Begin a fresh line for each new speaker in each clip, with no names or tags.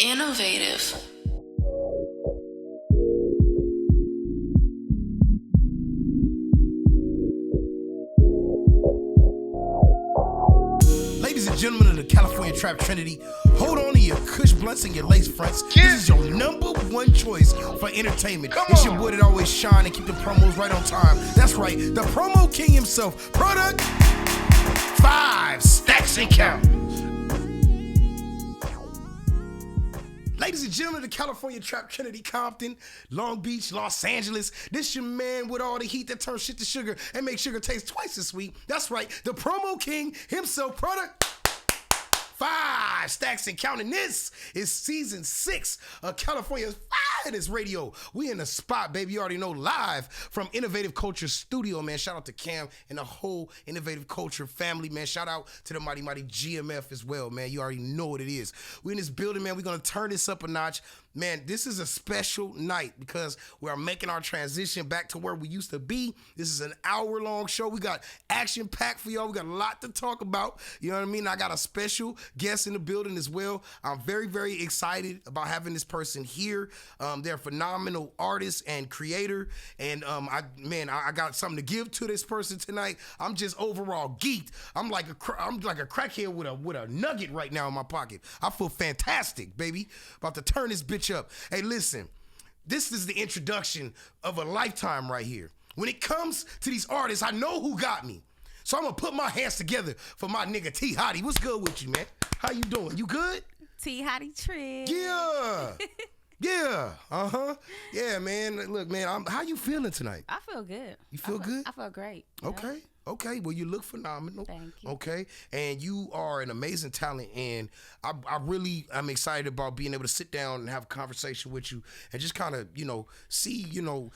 Innovative.
Ladies and gentlemen of the California Trap Trinity, hold on to your Kush blunts and your lace fronts. This is your number one choice for entertainment. It's your boy that always shine and keep the promos right on time. That's right, the promo king himself. Product 5 stacks and count. Ladies and gentlemen of the California Trap Trinity, Compton, Long Beach, Los Angeles, this your man with all the heat that turns shit to sugar and makes sugar taste twice as sweet. That's right, the promo king himself, Product 5 stacks and counting. This is season 6 of California's finest radio. We in the spot, baby. You already know, live from Innovative Culture Studio, man. Shout out to Cam and the whole Innovative Culture family, man. Shout out to the mighty GMF as well, man. You already know what it is. We in this building, man. We're gonna turn this up a notch. Man, this is a special night because we are making our transition back to where we used to be. This is an hour-long show. We got action-packed for y'all. We got a lot to talk about. You know what I mean? I got a special guest in the building as well. I'm very, very excited about having this person here. They're a phenomenal artist and creator. And I got something to give to this person tonight. I'm just overall geeked. I'm like a crackhead with a nugget right now in my pocket. I feel fantastic, baby. About to turn this bitch up. Hey, listen, this is the introduction of a lifetime right here. When it comes to these artists, I know who got me. So I'm gonna put my hands together for my nigga T Hottie. What's good with you, man? How you doing? You good?
T Hottie Trick.
Yeah. Yeah. Yeah, man. Look, man, how you feeling tonight?
I feel good.
You feel good?
I feel great.
Okay. Okay, well, you look phenomenal.
Thank you.
Okay, and you are an amazing talent, and I'm excited about being able to sit down and have a conversation with you and just kind of, see,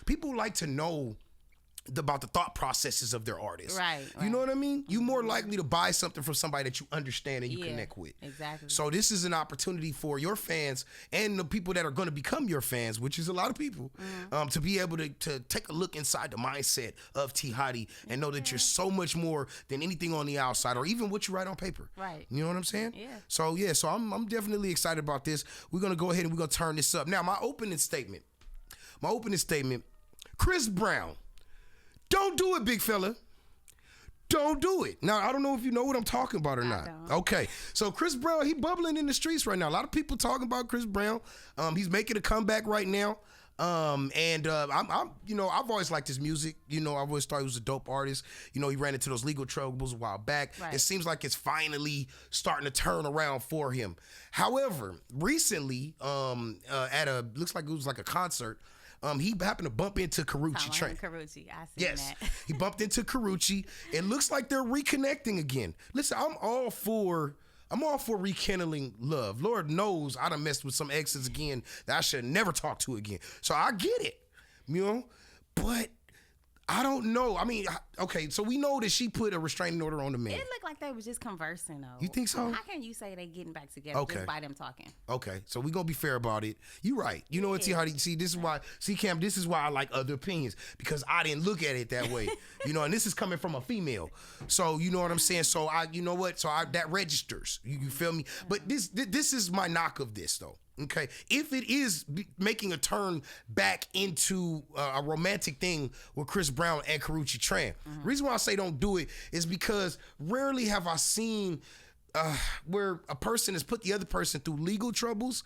people like to know about the thought processes of their artists.
Right.
You know what I mean? You're more likely to buy something from somebody that you understand and you connect with.
Exactly.
So this is an opportunity for your fans and the people that are going to become your fans, which is a lot of people, to be able to take a look inside the mindset of T Hottie and know that you're so much more than anything on the outside or even what you write on paper.
Right.
You know what I'm saying?
Yeah.
So I'm definitely excited about this. We're going to go ahead and we're going to turn this up. Now, my opening statement, Chris Brown. Don't do it, big fella. Don't do it. Now, I don't know if you know what I'm talking about or not.
Don't.
Okay. So Chris Brown, he bubbling in the streets right now. A lot of people talking about Chris Brown. He's making a comeback right now. I've always liked his music. I've always thought he was a dope artist. He ran into those legal troubles a while back.
Right.
It seems like it's finally starting to turn around for him. However, recently, looks like it was like a concert, he happened to bump into Karuchi.
Karuchi, I see
yes,
that.
he bumped into Karuchi. It looks like they're reconnecting again. Listen, I'm all for rekindling love. Lord knows I done messed with some exes again that I should never talk to again. So I get it, but I don't know. I mean, okay, so we know that she put a restraining order on the man.
It looked like they was just conversing, though.
You think so?
How can you say they getting back together just by them talking?
Okay, so we gonna be fair about it. You right. You know what, T Hottie? See, this is why. See, Cam, this is why I like other opinions because I didn't look at it that way. And this is coming from a female. So you know what I'm saying. So that registers. You feel me? But this is my knock of this though. Okay, if it is making a turn back into a romantic thing with Chris Brown and Karuchi Tran, reason why I say don't do it is because rarely have I seen where a person has put the other person through legal troubles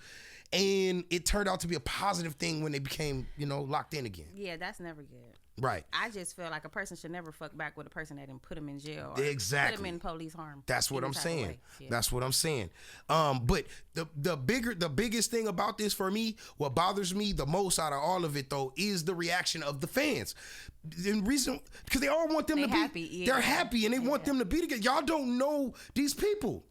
and it turned out to be a positive thing when they became, locked in again.
Yeah, that's never good.
Right.
I just feel like a person should never fuck back with a person that didn't put him in jail or
exactly.
put him in police harm.
That's what I'm saying.
Yeah.
That's what I'm saying. But the biggest thing about this for me, what bothers me the most out of all of it though, is the reaction of the fans. The reason, because they all want them to be happy. Yeah. They're happy and they want them to be together. Y'all don't know these people.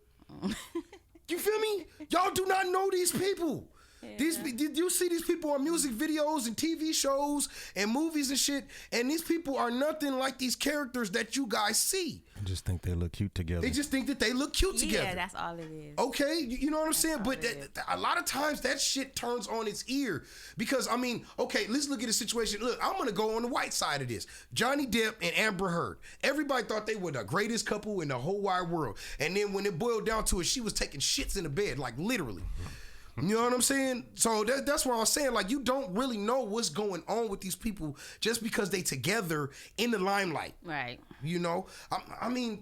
You feel me? Y'all do not know these people. Yeah. Did you see these people on music videos and TV shows and movies and shit? And these people are nothing like these characters that you guys see.
I just think they look cute together.
They just think that they look cute together.
Yeah, that's all it is.
Okay, you know what I'm saying? But a lot of times that shit turns on its ear. Because, okay, let's look at the situation. Look, I'm going to go on the white side of this. Johnny Depp and Amber Heard. Everybody thought they were the greatest couple in the whole wide world. And then when it boiled down to it, she was taking shits in the bed, like literally. You know what I'm saying? So that's what I was saying. Like, you don't really know what's going on with these people just because they together in the limelight.
Right.
You know? I mean,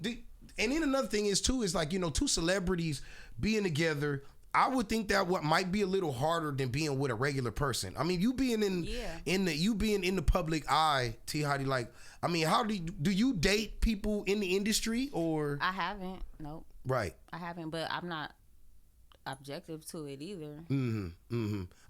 and then another thing is, too, is like, you know, two celebrities being together, I would think that what might be a little harder than being with a regular person. I mean, you being in the public eye, T. Hottie, like, I mean, how do you date people in the industry or?
I haven't. Nope.
Right.
I haven't, but I'm not objective to it either.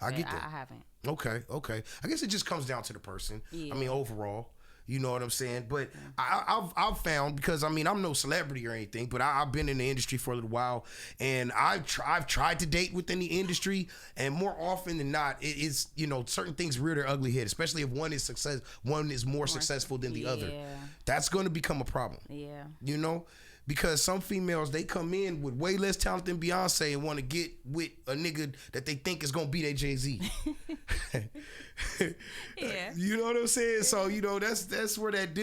I get that.
I haven't.
Okay. I guess it just comes down to the person.
Yeah.
I mean, overall. You know what I'm saying? But I've found, because I mean, I'm no celebrity or anything, but I've been in the industry for a little while, and I've tried to date within the industry, and more often than not, it is, you know, certain things rear their ugly head, especially if one is more successful than the other. That's going to become a problem. Yeah. You know? Because some females, they come in with way less talent than Beyonce and want to get with a nigga that they think is going to be their Jay-Z. Yeah. You know what I'm saying? So, you know, that's where that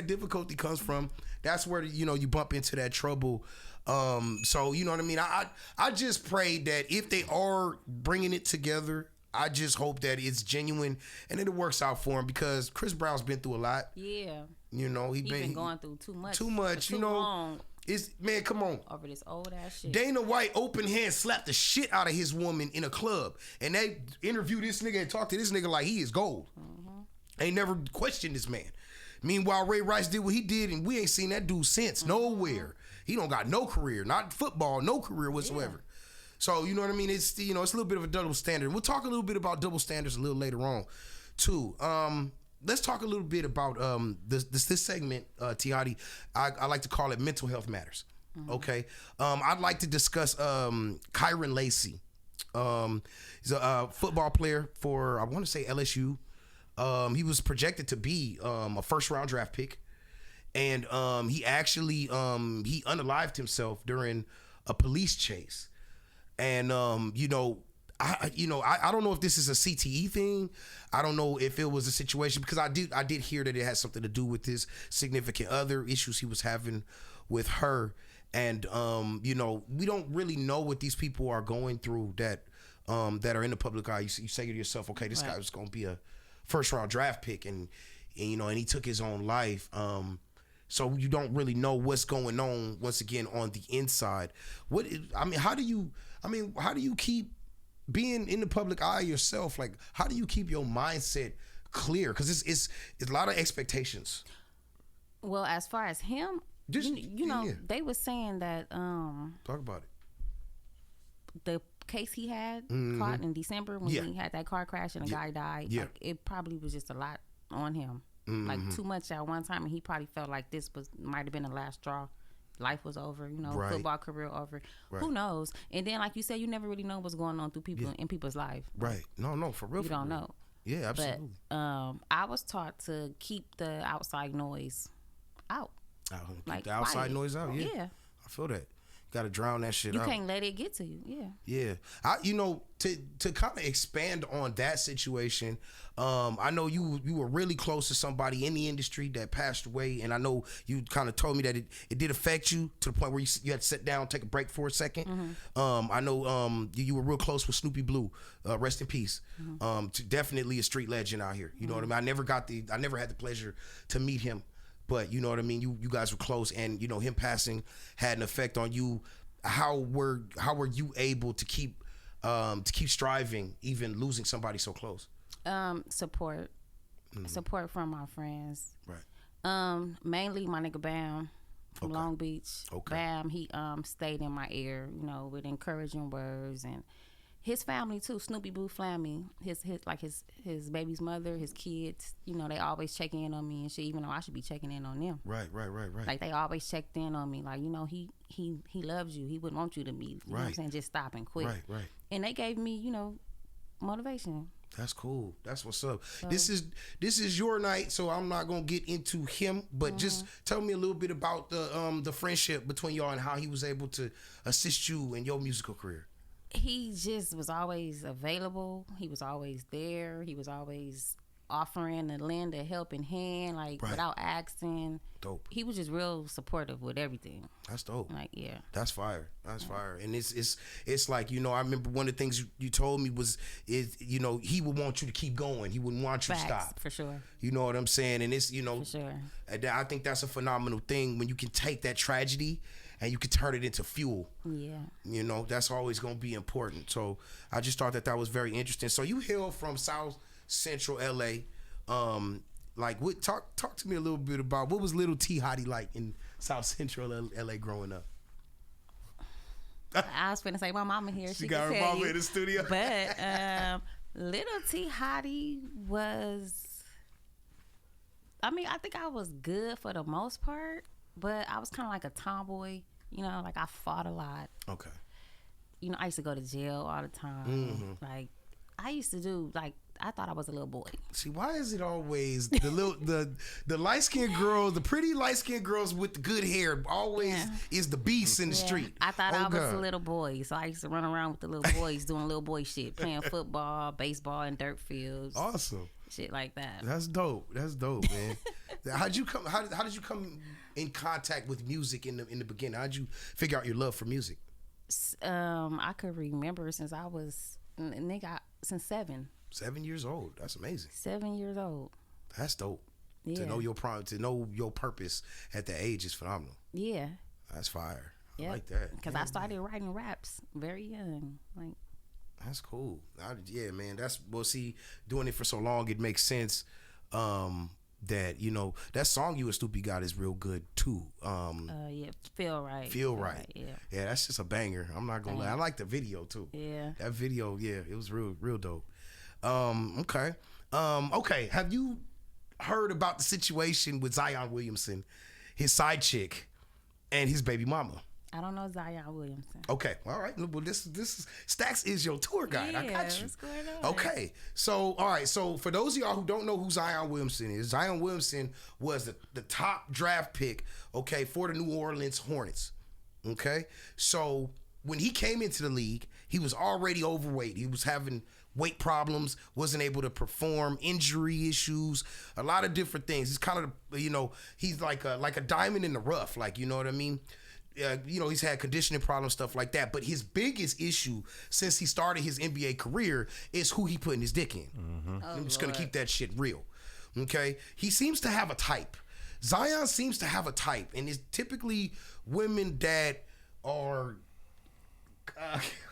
difficulty comes from. That's where, you know, you bump into that trouble. So, you know what I mean? I just pray that if they are bringing it together, I just hope that it's genuine and that it works out for him, because Chris Brown's been through a lot. Yeah. You know, he's been
going through too much.
You know, long. Man, come on.
Over this old ass shit.
Dana White open hand slapped the shit out of his woman in a club, and they interviewed this nigga and talked to this nigga like he is gold. Ain't never questioned this man. Meanwhile, Ray Rice did what he did, and we ain't seen that dude since nowhere. He don't got no career, not football, no career whatsoever. Yeah. So, you know what I mean? It's, you know, it's a little bit of a double standard. We'll talk a little bit about double standards a little later on, too. Let's talk a little bit about this segment, Tiati. I like to call it Mental Health Matters. Okay? I'd like to discuss Kyron Lacey. He's a football player for, I want to say, LSU. He was projected to be a first-round draft pick. And he actually, he unalived himself during a police chase. And, you know, I don't know if this is a CTE thing. I don't know if it was a situation, because I did hear that it had something to do with his significant other, issues he was having with her. And, you know, we don't really know what these people are going through that are in the public eye. You say to yourself, okay, this guy was going to be a first round draft pick, and you know, and he took his own life. So you don't really know what's going on, once again, on the inside. How do you keep being in the public eye yourself? Like, how do you keep your mindset clear? Because it's a lot of expectations.
Well, as far as him, you know, they were saying that
talk about it.
The case he had caught in December when he had that car crash and a guy died. Yeah. Like, it probably was just a lot on him. Like, too much at one time, and he probably felt like this might have been the last straw. Life was over, you know, football career over. Right. Who knows? And then, like you said, you never really know what's going on through people in people's life.
Right. No, for real.
You don't know.
Yeah, absolutely.
But I was taught to keep the outside noise out.
Keep the outside noise out. Yeah. I feel that. Got to drown that shit out.
You can't let it get to you.
Yeah. You know, to kind of expand on that situation, I know you were really close to somebody in the industry that passed away, and I know you kind of told me that it did affect you to the point where you had to sit down, take a break for a second. I know you were real close with Snoopy Blue. Rest in peace. Definitely a street legend out here. You know what I mean? I never had the pleasure to meet him. But you know what I mean? You guys were close, and you know, him passing had an effect on you. How were you able to keep striving, even losing somebody so close?
Support from my friends. Right. Mainly my nigga Bam from Long Beach. Okay. Bam, he stayed in my ear, you know, with encouraging words, and his family too, Snoopy Blue Flammy, his his baby's mother, his kids, you know, they always check in on me and shit, even though I should be checking in on them. Right. Like, they always checked in on me, like, you know, he loves you. He wouldn't want you to leave. You know what I'm saying? Just stop and quit. Right. And they gave me, you know, motivation.
That's cool. That's what's up. So, this is your night, so I'm not gonna get into him, but just tell me a little bit about the friendship between y'all and how he was able to assist you in your musical career.
He just was always available. He was always there. He was always offering to lend a helping hand, like without asking.
Dope.
He was just real supportive with everything.
That's dope.
Like, yeah.
That's fire. That's fire. And it's like, you know, I remember one of the things you told me is you know, he would want you to keep going. He wouldn't want you to stop.
For sure.
You know what I'm saying? And it's, you know,
for sure.
I think that's a phenomenal thing when you can take that tragedy and you can turn it into fuel.
Yeah.
You know, that's always going to be important. So I just thought that was very interesting. So you hail from South Central LA. Like, what? Talk to me a little bit about what was Little T Hottie like in South Central LA growing up.
I was finna say my mama here.
She got her mama in the studio.
But Little T Hottie was, I mean, I think I was good for the most part, but I was kind of like a tomboy. You know, like I fought a lot. Okay. You know, I used to go to jail all the time. Mm-hmm. Like, I used to do, like, I thought I was a little boy. See,
why is it always the light skinned girls, the pretty light skinned girls with the good hair always is the beast in the street?
I thought I was a little boy, so I used to run around with the little boys doing little boy shit, playing football, baseball, in dirt fields.
Awesome.
Shit like that.
That's dope, man. How did you come in contact with music in the beginning? How did you figure out your love for music?
I could remember since I was since 7.
7 years old. That's amazing.
7 years old.
That's dope. Yeah. To know your purpose at that age is phenomenal. Yeah. That's fire. I like that.
Because I started writing raps very young. Like,
that's cool. Yeah, man. Doing it for so long, it makes sense. That, you know, that song you and Stoopy got is real good too.
Feel Right.
Yeah, that's just a banger. I'm not gonna lie. I like the video too. Yeah. That video, it was real dope. Okay. Have you heard about the situation with Zion Williamson, his side chick, and his baby mama?
I don't know Zion Williamson.
Okay, all right. Well, this is Stacks is your tour guide. I got you.
What's going on?
Okay, so all right. So for those of y'all who don't know who Zion Williamson is, Zion Williamson was the top draft pick, okay, for the New Orleans Hornets. Okay, so when he came into the league, he was already overweight. He was having weight problems, wasn't able to perform, injury issues, a lot of different things. He's kind of, you know, he's like a diamond in the rough, like, you know what I mean? You know, he's had conditioning problems, stuff like that. But his biggest issue since he started his NBA career is who he putting his dick in. Mm-hmm. I'm just going to keep that shit real. Okay? He seems to have a type. Zion seems to have a type. And it's typically women that are...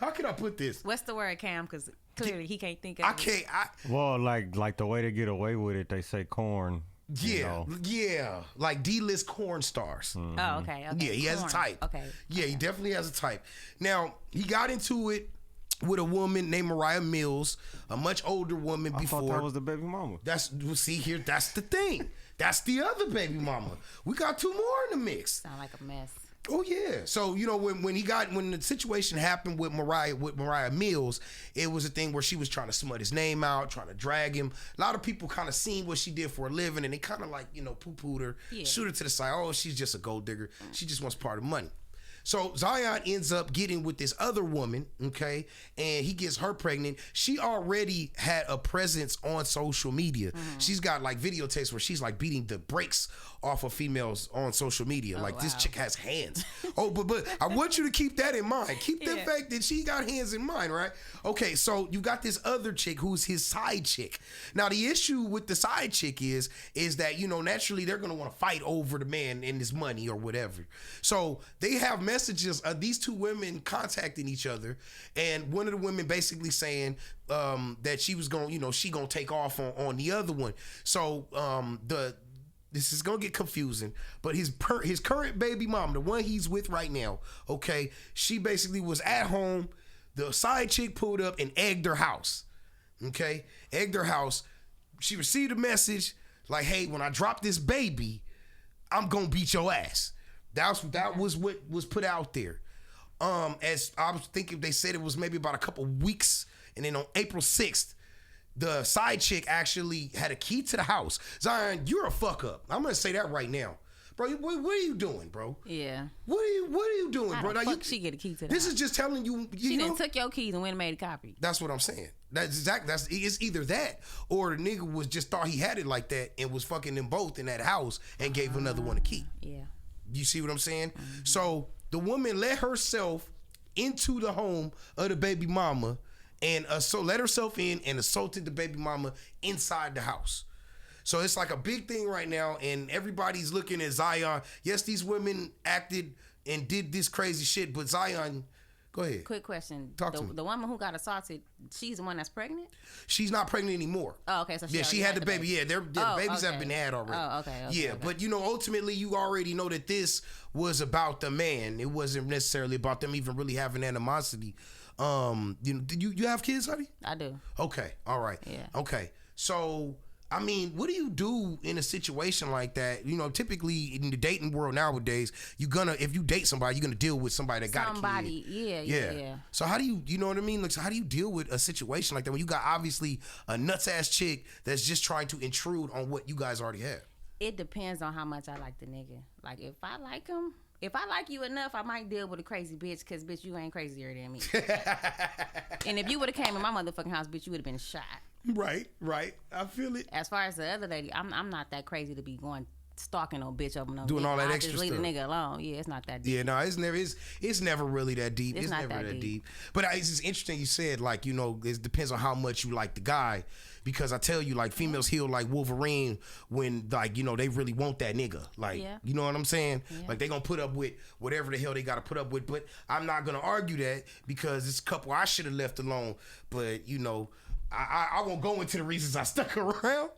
how can I put this?
What's the word, Cam? Because clearly he can't think of it.
Well, like the way they get away with it, they say corn.
Yeah, like D-list corn stars.
Mm-hmm. Oh, okay.
Yeah, he has a type.
Okay.
Yeah, he definitely has a type. Now, he got into it with a woman named Mariah Mills, a much older woman before.
I thought that was the baby mama.
That's the thing. That's the other baby mama. We got 2 more in the mix.
Sound like a mess.
Oh yeah. So, you know, when the situation happened with Mariah Mills, it was a thing where she was trying to smut his name out, trying to drag him. A lot of people kind of seen what she did for a living, and they kind of like, you know, poo-pooed her, shoot her to the side. Oh, she's just a gold digger. She just wants part of money. So Zion ends up getting with this other woman, okay, and he gets her pregnant. She already had a presence on social media. She's got like videotapes where she's like beating the brakes off of females on social media. This chick has hands. But I want you to keep that in mind. Keep the fact that she got hands in mind, right? Okay, so you got this other chick who's his side chick. Now the issue with the side chick is that, you know, naturally they're gonna want to fight over the man and his money or whatever. So they have messages of these 2 women contacting each other, and one of the women basically saying that she was gonna, you know, she gonna take off on the other one. So this is gonna get confusing, but his current baby mom, the one he's with right now, okay, she basically was at home. The side chick pulled up and egged her house. Okay, egged her house. She received a message like, "Hey, when I drop this baby, I'm gonna beat your ass." That was what was put out there. As I was thinking, they said it was maybe about a couple weeks, and then on April 6th, the side chick actually had a key to the house. Zion, you're a fuck up. I'm gonna say that right now, bro, what are you doing, bro?
Yeah.
What are you doing,
How
bro?
the
Like,
fuck she get a key to that?
This is just telling you.
She done took your keys and went and made a copy.
That's what I'm saying. It's either that or the nigga was just thought he had it like that and was fucking them both in that house and gave another one a key.
Yeah.
You see what I'm saying? Mm-hmm. So the woman let herself into the home of the baby mama and let herself in and assaulted the baby mama inside the house. So it's like a big thing right now, and everybody's looking at Zion. Yes, these women acted and did this crazy shit, but Zion, go ahead.
Quick question.
Talk to me.
The woman who got assaulted, she's the one that's pregnant?
She's not pregnant anymore.
Oh, okay. So
she had the baby. Yeah, the babies have been had already.
Oh, okay.
Yeah, okay. But ultimately, you already know that this was about the man. It wasn't necessarily about them even really having animosity. Did you have kids, honey?
I do.
Okay. All right.
Yeah.
Okay. So, I mean, what do you do in a situation like that? Typically in the dating world nowadays, if you date somebody, you're gonna deal with somebody that got a kid. Yeah. So how do you know what I mean? Like, so how do you deal with a situation like that when you got obviously a nuts ass chick that's just trying to intrude on what you guys already have?
It depends on how much I like the nigga. Like, if I like him, if I like you enough, I might deal with a crazy bitch, because, bitch, you ain't crazier than me. And if you would have came in my motherfucking house, bitch, you would have been shot. Right.
I feel it.
As far as the other lady, I'm not that crazy to be going stalking no bitch over no
doing
nigga.
all that
I
extra
just leave
stuff.
the nigga alone. Yeah, it's not that deep.
Yeah, no, it's never really that deep. It's never that deep. But it's just interesting you said, like, it depends on how much you like the guy, because I tell you, like, females heal like Wolverine when, like, they really want that nigga. Like, you know what I'm saying? Yeah. Like, they gonna put up with whatever the hell they gotta put up with. But I'm not gonna argue that, because it's a couple I should have left alone. But I won't go into the reasons I stuck around,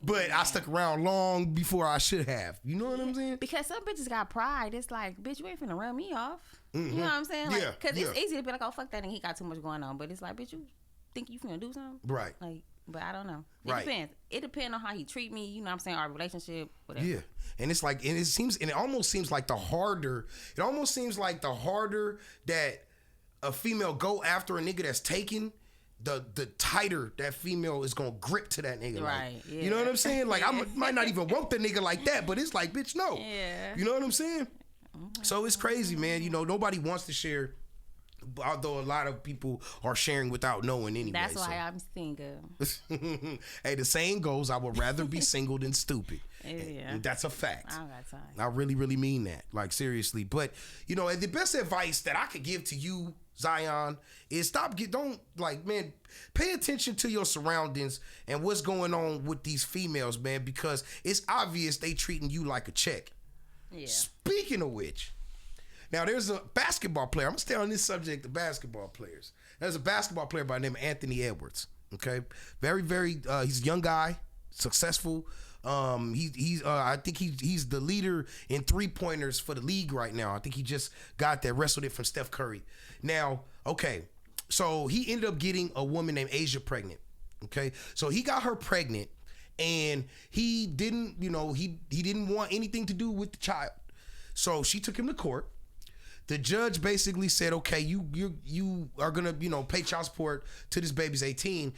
but I stuck around long before I should have. You know what I'm saying?
Because some bitches got pride. It's like, bitch, you ain't finna run me off. Mm-hmm. You know what I'm saying? Like, because it's easy to be like, oh, fuck that nigga, he got too much going on. But it's like, bitch, you think you finna do something?
Right.
Like, but I don't know. It depends. It depends on how he treat me. You know what I'm saying? Our relationship, whatever. Yeah.
And it's like, it almost seems like the harder that a female go after a nigga that's taken, the tighter that female is gonna grip to that nigga.
Right.
Like, you know what I'm saying? Like, I might not even want the nigga like that, but it's like, bitch, no.
Yeah.
You know what I'm saying? Mm-hmm. So it's crazy, man. Nobody wants to share, although a lot of people are sharing without knowing anyway.
That's why I'm single.
Hey, the saying goes, I would rather be single than stupid.
Yeah.
And that's a fact.
I don't got time.
I really, really mean that. Like, seriously. But, the best advice that I could give to you, Zion, is pay attention to your surroundings and what's going on with these females, man, because it's obvious they treating you like a check. Yeah. Speaking of which, now there's a basketball player. I'm gonna stay on this subject of basketball players. There's a basketball player by the name of Anthony Edwards. Okay, very, very. He's a young guy, successful. I think he's the leader in 3-pointers for the league right now. I think he just got that, wrestled it from Steph Curry. Now, okay, so he ended up getting a woman named Asia pregnant. Okay, so he got her pregnant, and he didn't, he didn't want anything to do with the child. So she took him to court. The judge basically said, okay, you are gonna, pay child support till this baby's 18.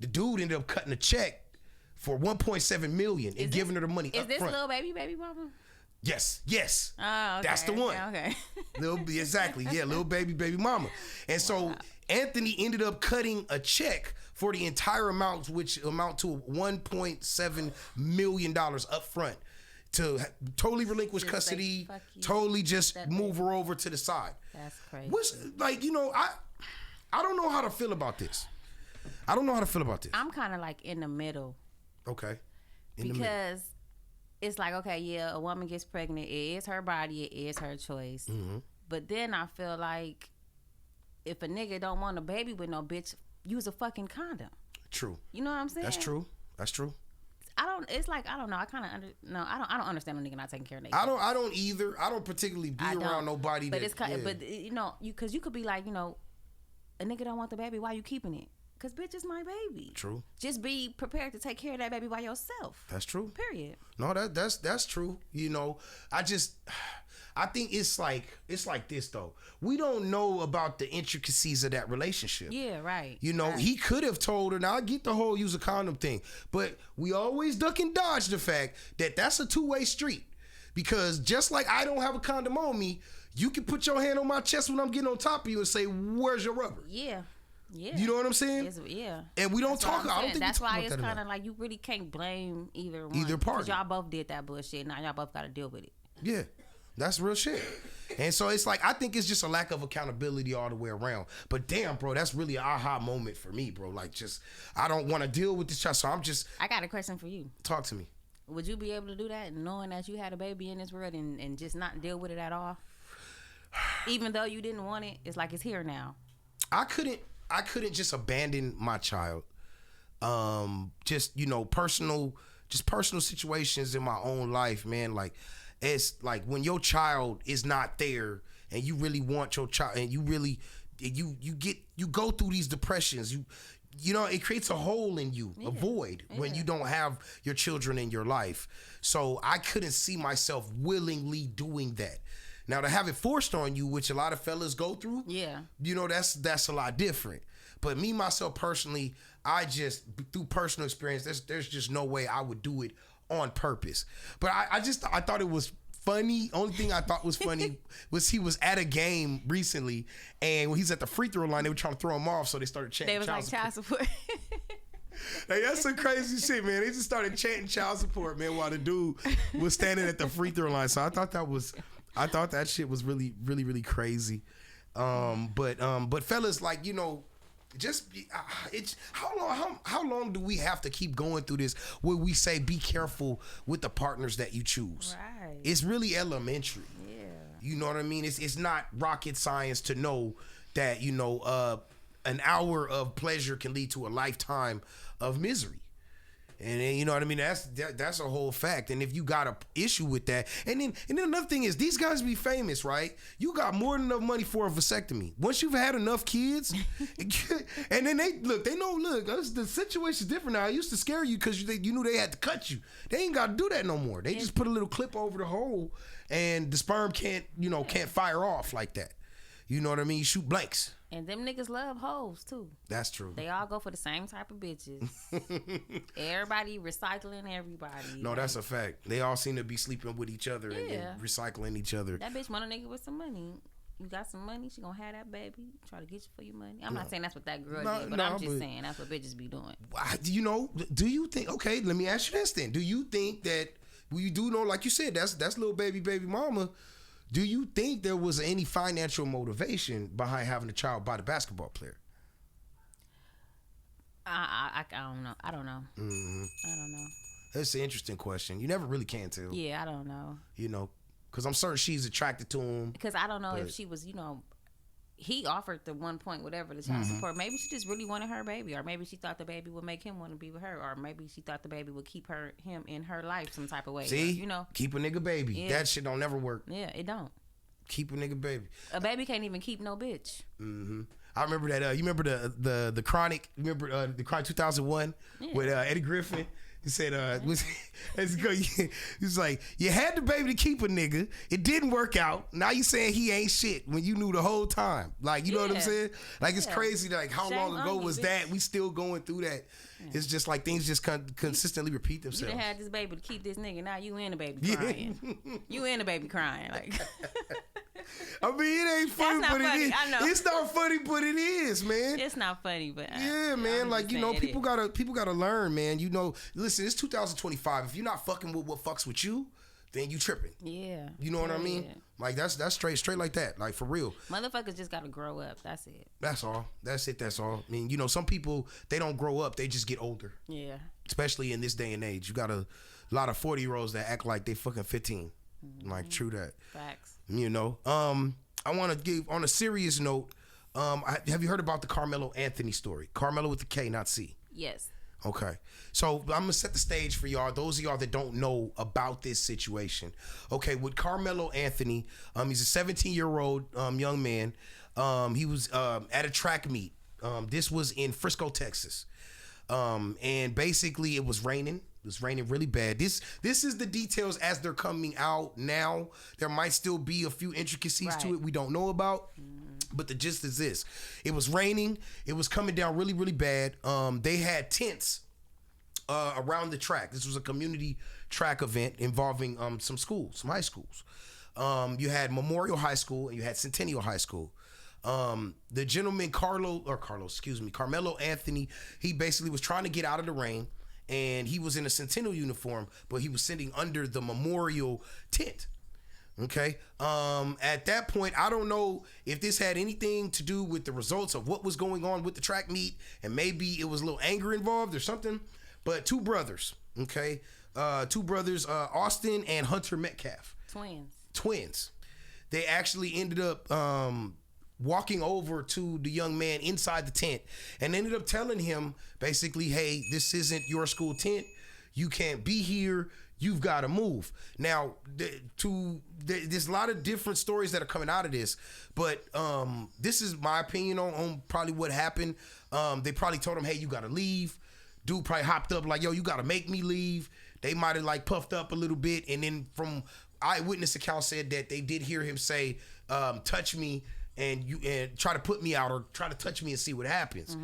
The dude ended up cutting a check for $1.7 million and giving her the money up front.
Is this little baby mama?
Yes.
Oh, okay.
That's the one.
Okay.
Exactly. Yeah, little baby mama. And so Anthony ended up cutting a check for the entire amount, which amount to $1.7 million up front, to totally relinquish custody, totally just move her over to the side.
That's crazy.
Which, like, I don't know how to feel about this. I'm
kind of like in the middle.
Okay.
Because it's like, okay, yeah, a woman gets pregnant. It is her body. It is her choice. Mm-hmm. But then I feel like if a nigga don't want a baby with no bitch, use a fucking condom.
True.
You know what I'm saying?
That's true.
I don't know. I kind of I don't understand a nigga not taking care of niggas.
I don't either. I don't particularly be around nobody.
But it's kind of, but because you could be like, a nigga don't want the baby. Why you keeping it? Because bitch is my baby.
True.
Just be prepared to take care of that baby by yourself.
That's true.
Period.
No, that's true. I think it's like this though. We don't know about the intricacies of that relationship.
Yeah, right.
Right. He could have told her. Now I get the whole use a condom thing, but we always duck and dodge the fact that that's a two-way street. Because just like I don't have a condom on me, you can put your hand on my chest when I'm getting on top of you and say, "Where's your rubber?"
Yeah.
You know what I'm saying?
Yeah.
And we don't talk. I don't think
that's why it's kind of like you really can't blame either
party.
Because y'all both did that bullshit. Now y'all both got to deal with it.
Yeah, that's real shit. And so it's like I think it's just a lack of accountability all the way around. But damn, bro, that's really an aha moment for me, bro. Like, just I don't want to deal with this child, so I'm just.
I got a question for you.
Talk to me.
Would you be able to do that, knowing that you had a baby in this world and just not deal with it at all? Even though you didn't want it, it's like it's here now.
I couldn't just abandon my child. Just personal situations in my own life, man. Like it's like when your child is not there and you really want your child and you really you go through these depressions. It creates a hole in you, a void when you don't have your children in your life. So I couldn't see myself willingly doing that. Now to have it forced on you, which a lot of fellas go through, that's a lot different. But me, myself personally, I just, through personal experience, there's just no way I would do it on purpose. But I thought it was funny. Only thing I thought was funny was he was at a game recently, and when he's at the free throw line, they were trying to throw him off, so they started chanting.
They was like child support.
Like, that's some crazy shit, man. They just started chanting child support, man, while the dude was standing at the free throw line. So I thought that shit was really, really, really crazy. But fellas, like, it's how long do we have to keep going through this where we say be careful with the partners that you choose?
Right.
It's really elementary.
Yeah.
You know what I mean? It's not rocket science to know that an hour of pleasure can lead to a lifetime of misery. And then, you know what I mean? That's a whole fact. And if you got a issue with that, and then another thing is, these guys be famous, right? You got more than enough money for a vasectomy. Once you've had enough kids, and then they know, the situation's different now. It used to scare you because you knew they had to cut you. They ain't got to do that no more. They just put a little clip over the hole, and the sperm can't fire off like that. You know what I mean? You shoot blanks.
And them niggas love hoes too.
That's true.
They all go for the same type of bitches. Everybody recycling everybody.
No, that's a fact. They all seem to be sleeping with each other and recycling each other.
That bitch want a nigga with some money. You got some money, she gonna have that baby. Try to get you for your money. I'm not saying that's what that girl did, but I'm just saying that's what bitches be doing.
Do you think? Okay, let me ask you this then. Do you think that you do know, like you said, that's little baby mama? Do you think there was any financial motivation behind having a child by the basketball player?
I don't know. I don't know.
Mm-hmm.
I don't know.
That's an interesting question. You never really can tell.
Yeah, I don't know.
Because I'm certain she's attracted to him.
Because I don't know if she was, he offered the 1 point whatever the child support. Maybe she just really wanted her baby, or maybe she thought the baby would make him want to be with her, or maybe she thought the baby would keep him in her life some type of way.
See, keep a nigga baby. Yeah. That shit don't never work.
Yeah, it don't.
Keep a nigga baby.
A baby can't even keep no bitch.
Mm-hmm. I remember that. You remember the Chronic? You remember the Chronic 2001 with Eddie Griffin? He said, he was like, you had the baby to keep a nigga. It didn't work out. Now you saying he ain't shit when you knew the whole time. Like, you know what I'm saying? Like, it's crazy. Like, how long ago was that? We still going through that. It's just like things just consistently repeat themselves.
You done had this baby to keep this nigga. Now you and the baby crying. You and the baby crying. Like,
I mean, it ain't funny, but it is.
I know.
It's not funny, but it is, man.
It's not funny, but
man. Like, people gotta learn, man. Listen, it's 2025. If you're not fucking with what fucks with you, then you tripping.
Yeah.
You know what I mean? Like, that's straight like that. Like, for real.
Motherfuckers just gotta grow up. That's it.
That's all. That's it. That's all. I mean, some people, they don't grow up. They just get older.
Yeah.
Especially in this day and age. You got a lot of 40-year-olds that act like they fucking 15. Mm-hmm. Like, true that.
Facts.
I want to give, on a serious note, have you heard about the Carmelo Anthony story? Carmelo with the K, not C.
Yes.
Okay. So I'm going to set the stage for y'all, those of y'all that don't know about this situation. Okay, with Carmelo Anthony, he's a 17-year-old young man. He was at a track meet. This was in Frisco, Texas. And basically it was raining. It was raining really bad. This is the details as they're coming out now. There might still be a few intricacies to it we don't know about. But the gist is this. It was raining. It was coming down really, really bad. They had tents around the track. This was a community track event involving some schools, some high schools. You had Memorial High School and you had Centennial High School. The gentleman Carmelo Anthony, he basically was trying to get out of the rain, and he was in a Centennial uniform, but he was sitting under the Memorial tent. Okay. At that point, I don't know if this had anything to do with the results of what was going on with the track meet, and maybe it was a little anger involved or something. But two brothers, Austin and Hunter Metcalf. Twins. They actually ended up walking over to the young man inside the tent and ended up telling him basically, hey, this isn't your school tent. You can't be here. You've got to move. Now, there's a lot of different stories that are coming out of this, but this is my opinion on probably what happened. They probably told him, hey, you got to leave. Dude probably hopped up like, yo, you got to make me leave. They might have like puffed up a little bit, and then from eyewitness accounts said that they did hear him say, touch me and try to put me out or try to touch me and see what happens.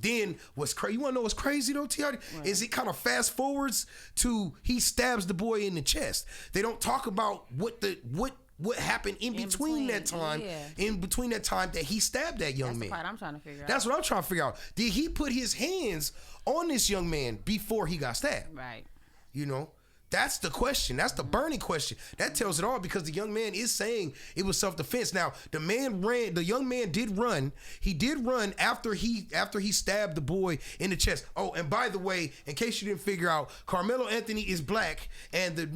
Then what's crazy, you want to know what's crazy though, T.R.? Right. Is it kind of fast forwards to he stabs the boy in the chest. They don't talk about what happened in between that time. Yeah. In between that time that he stabbed that young man.
That's the part I'm trying to figure out.
That's what I'm trying to figure out. Did he put his hands on this young man before he got stabbed?
Right.
You know? That's the question. That's the burning question. That tells it all because the young man is saying it was self-defense. Now, the young man did run. He did run after he stabbed the boy in the chest. Oh, and by the way, in case you didn't figure out, Carmelo Anthony is black and the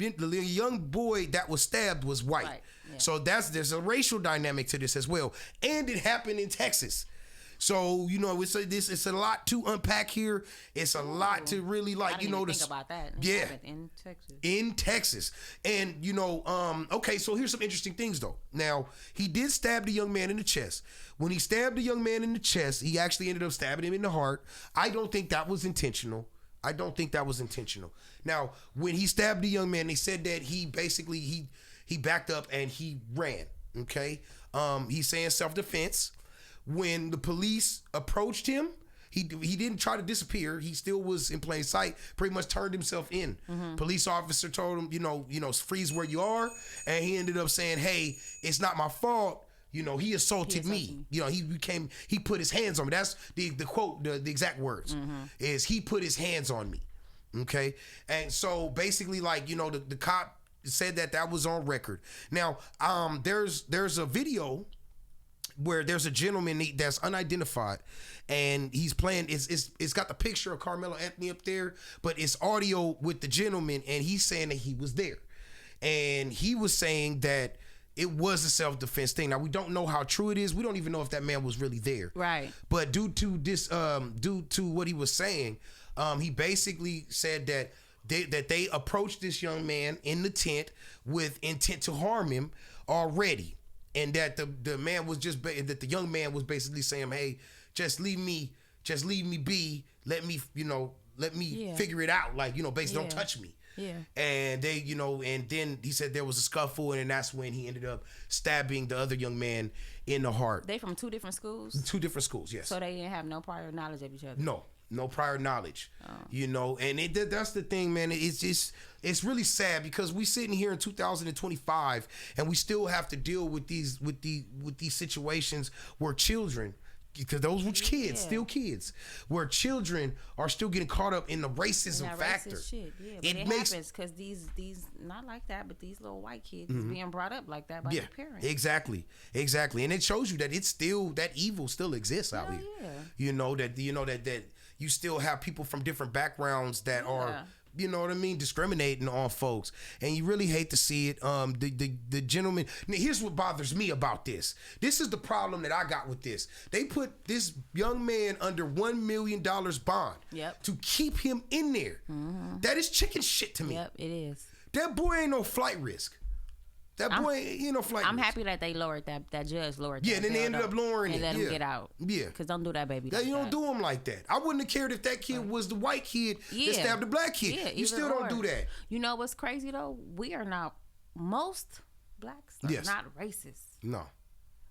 young boy that was stabbed was white. Right. Yeah. So there's a racial dynamic to this as well. And it happened in Texas. So, you know, it's a lot to unpack here. It's a lot to really
think about that.
Yeah.
In
Texas. And, you know, okay, so here's some interesting things, though. Now, he did stab the young man in the chest. When he stabbed the young man in the chest, he actually ended up stabbing him in the heart. I don't think that was intentional. Now, when he stabbed the young man, they said that he basically, he backed up and he ran, okay? He's saying self-defense. When the police approached him, he didn't try to disappear. He still was in plain sight, pretty much turned himself in. Police officer told him, you know, freeze where you are. And he ended up saying, hey, it's not my fault. You know, he assaulted me. You know, he put his hands on me. That's the quote, the exact words is he put his hands on me. Okay. And so basically, like, you know, the cop said that was on record. Now, there's a video where there's a gentleman that's unidentified and he's playing, it's got the picture of Carmelo Anthony up there, but it's audio with the gentleman and he's saying that he was there. And he was saying that it was a self-defense thing. Now, we don't know how true it is. We don't even know if that man was really there.
Right.
But due to what he was saying, he basically said that they approached this young man in the tent with intent to harm him already. And that the young man was basically saying, hey, just leave me be. Let me figure it out. Like, you know, don't touch me.
Yeah.
And they, you know, and then he said there was a scuffle, and then that's when he ended up stabbing the other young man in the heart.
They from two different schools?
2 different schools, yes.
So they didn't have no prior knowledge of each other?
No prior knowledge. You know, and that's the thing, man. It's really sad because we sitting here in 2025 and we still have to deal with these situations where children, because those were kids, still kids, where children are still getting caught up in the racism factor.
Racist shit. Yeah, but it happens because these not like that, but these little white kids is being brought up like that by their parents. Exactly,
and it shows you that it's still, that evil still exists out here.
Yeah.
You know that you still have people from different backgrounds that are, you know what I mean, discriminating on folks, and you really hate to see it. The gentleman. Now, here's what bothers me about this. This is the problem that I got with this. They put this young man under $1 million bond to keep him in there. That is chicken shit to me.
Yep, it is.
That boy ain't no flight risk. That boy ain't no flight risk.
I'm happy that they lowered that judge lowered that.
Yeah, then they ended up lowering it.
And let him get out.
Yeah.
Because don't do that, baby.
You don't do him like that. I wouldn't have cared if that kid was the white kid that stabbed the black kid. Yeah, you still don't do that.
You know what's crazy, though? We are not, most blacks are not racist.
No.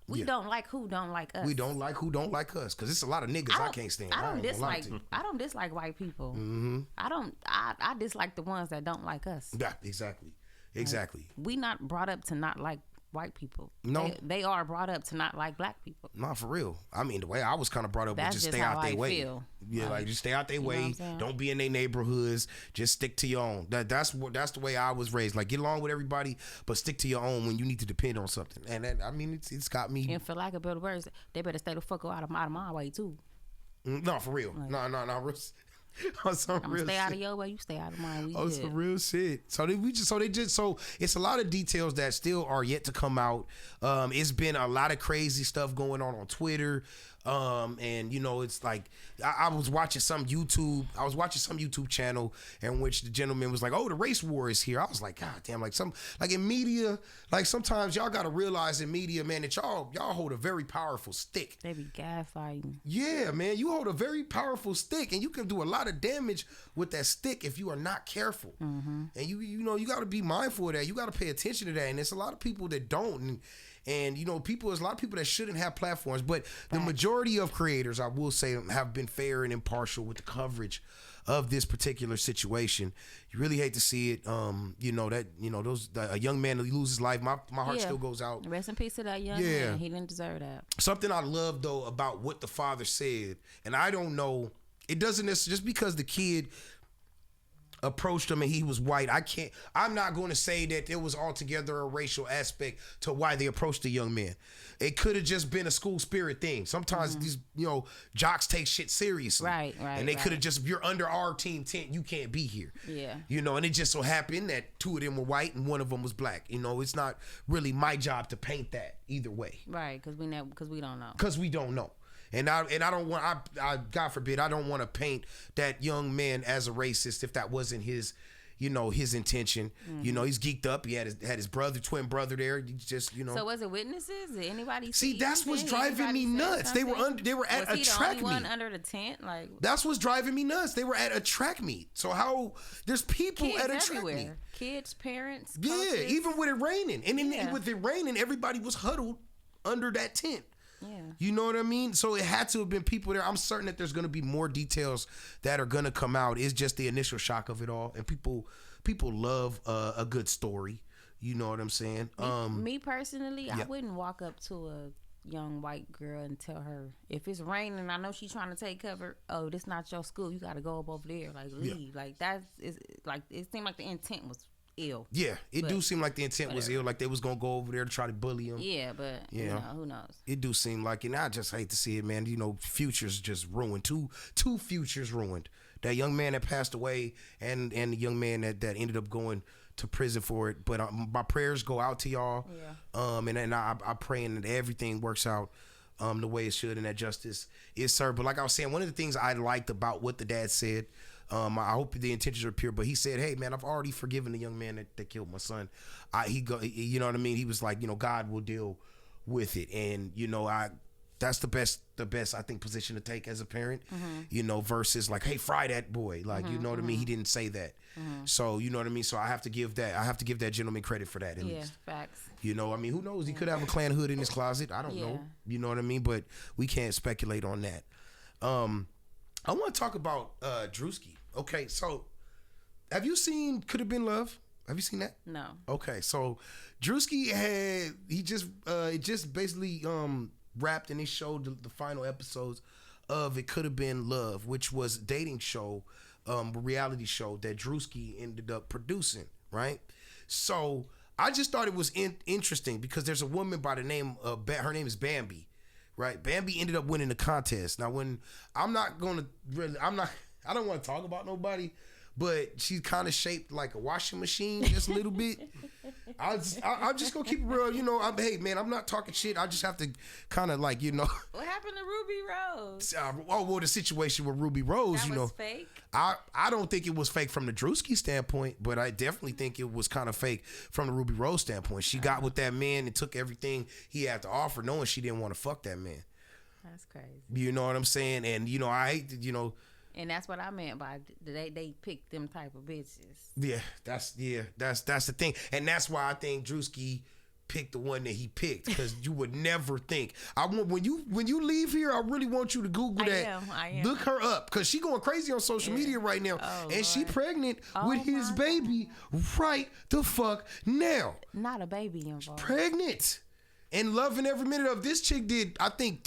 We don't like who don't like us.
We don't like who don't like us, because it's a lot of niggas I can't stand.
I don't dislike white people. Mm-hmm. I dislike the ones that don't like us.
Yeah, exactly.
We not brought up to not like white people.
No,
they are brought up to not like black people.
Not for real. I mean, the way I was kind of brought up was just stay out their way. Yeah, like just stay out their way. Don't be in their neighborhoods. Just stick to your own. That's the way I was raised. Like, get along with everybody, but stick to your own when you need to depend on something. And that, I mean, it's got me.
And for lack of better words, they better stay the fuck out of my way too.
No, for real. No. On some
I'm
real
stay
shit.
out of your way, you stay out of mine.
Some real shit. So it's a lot of details that still are yet to come out. It's been a lot of crazy stuff going on Twitter. And you know, it's like I was watching some YouTube channel in which the gentleman was like, "Oh, the race war is here." I was like, "God damn!" Like in media, like sometimes y'all gotta realize in media, man, that y'all hold a very powerful stick.
They be gaslighting.
Yeah, man, you hold a very powerful stick, and you can do a lot of damage with that stick if you are not careful. Mm-hmm. And you know, you got to be mindful of that. You got to pay attention to that. And there's a lot of people that don't. And you know, there's a lot of people that shouldn't have platforms, but the majority of creators, I will say, have been fair and impartial with the coverage of this particular situation. You really hate to see it. A young man who loses life, my heart still goes out.
Rest in peace to that young man. He didn't deserve that. Something
I love though about what the father said, and I don't know, it doesn't necessarily, just because the kid approached him and he was white, I'm not going to say that there was altogether a racial aspect to why they approached the young man. It could have just been a school spirit thing. Sometimes these, jocks take shit seriously.
Right.
And they could have just, if you're under our team tent, you can't be here.
Yeah.
And it just so happened that two of them were white and one of them was black. It's not really my job to paint that either way.
Right, because we don't know.
Because we don't know. And I don't want, I God forbid, I don't want to paint that young man as a racist if that wasn't his, his intention. Mm-hmm. He's geeked up. He had his twin brother there. He just,
So was it witnesses? Did anybody
see? That's what's driving me nuts. They were at a track meet. Was he the only one
under the tent? Like,
that's what's driving me nuts. They were at a track meet. So how there's people
kids
at a
everywhere.
Track meet.
Kids, parents.
Yeah,
coaches.
even with it raining, and then with it raining, everybody was huddled under that tent.
Yeah.
You know what I mean? So it had to have been people there. I'm certain that there's going to be more details that are going to come out. It's just the initial shock of it all. And people love a good story. You know what I'm saying?
Me personally, I wouldn't walk up to a young white girl and tell her, if it's raining, I know she's trying to take cover. Oh, this not your school. You got to go up over there. Like, leave. Yeah. Like, it seemed like the intent was ill.
Yeah, do seem like the intent was ill, like they was gonna go over there to try to bully him.
Yeah, but who knows?
It do seem like, and I just hate to see it, man. Futures just ruined. Two futures ruined. That young man that passed away, and the young man that ended up going to prison for it. But my prayers go out to y'all. Yeah. And I praying that everything works out the way it should, and that justice is served. But like I was saying, one of the things I liked about what the dad said. I hope the intentions are pure, but he said, "Hey, man, I've already forgiven the young man that killed my son." You know what I mean? He was like, God will deal with it, and that's the best I think position to take as a parent. Mm-hmm. Versus like, "Hey, fry that boy," like you know what I mean? He didn't say that, so you know what I mean. So I have to give that gentleman credit for that. At least.
Facts.
I mean, who knows? He could have a Klan hood in his closet. I don't know. You know what I mean? But we can't speculate on that. I want to talk about Drewski. Okay, so have you seen Could Have Been Love? Have you seen that?
No.
Okay, so Drewski just basically wrapped and he showed the final episodes of It Could Have Been Love, which was a dating show, reality show that Drewski ended up producing, right? So I just thought it was interesting because there's a woman by the name of, her name is Bambi. Right, Bambi ended up winning the contest. Now, I don't want to talk about nobody, but she's kind of shaped like a washing machine, just a little bit. I'm just gonna keep it real, hey man, I'm not talking shit. I just have to kind of like,
What happened to Ruby Rose?
The situation with Ruby Rose,
that was fake.
I don't think it was fake from the Drewski standpoint, but I definitely think it was kind of fake from the Ruby Rose standpoint. She got with that man and took everything he had to offer, knowing she didn't want to fuck that man.
That's crazy.
You know what I'm saying? And I hate to,
And that's what I meant by they pick them type of bitches.
Yeah, that's the thing, and that's why I think Drewski picked the one that he picked, because you would never think. I want when you leave here, I really want you to Google that.
I am.
Look her up, because she going crazy on social media right now, and Lord. She pregnant with his baby right the fuck now.
Not a baby involved.
Pregnant. And loving every minute of this chick did, I think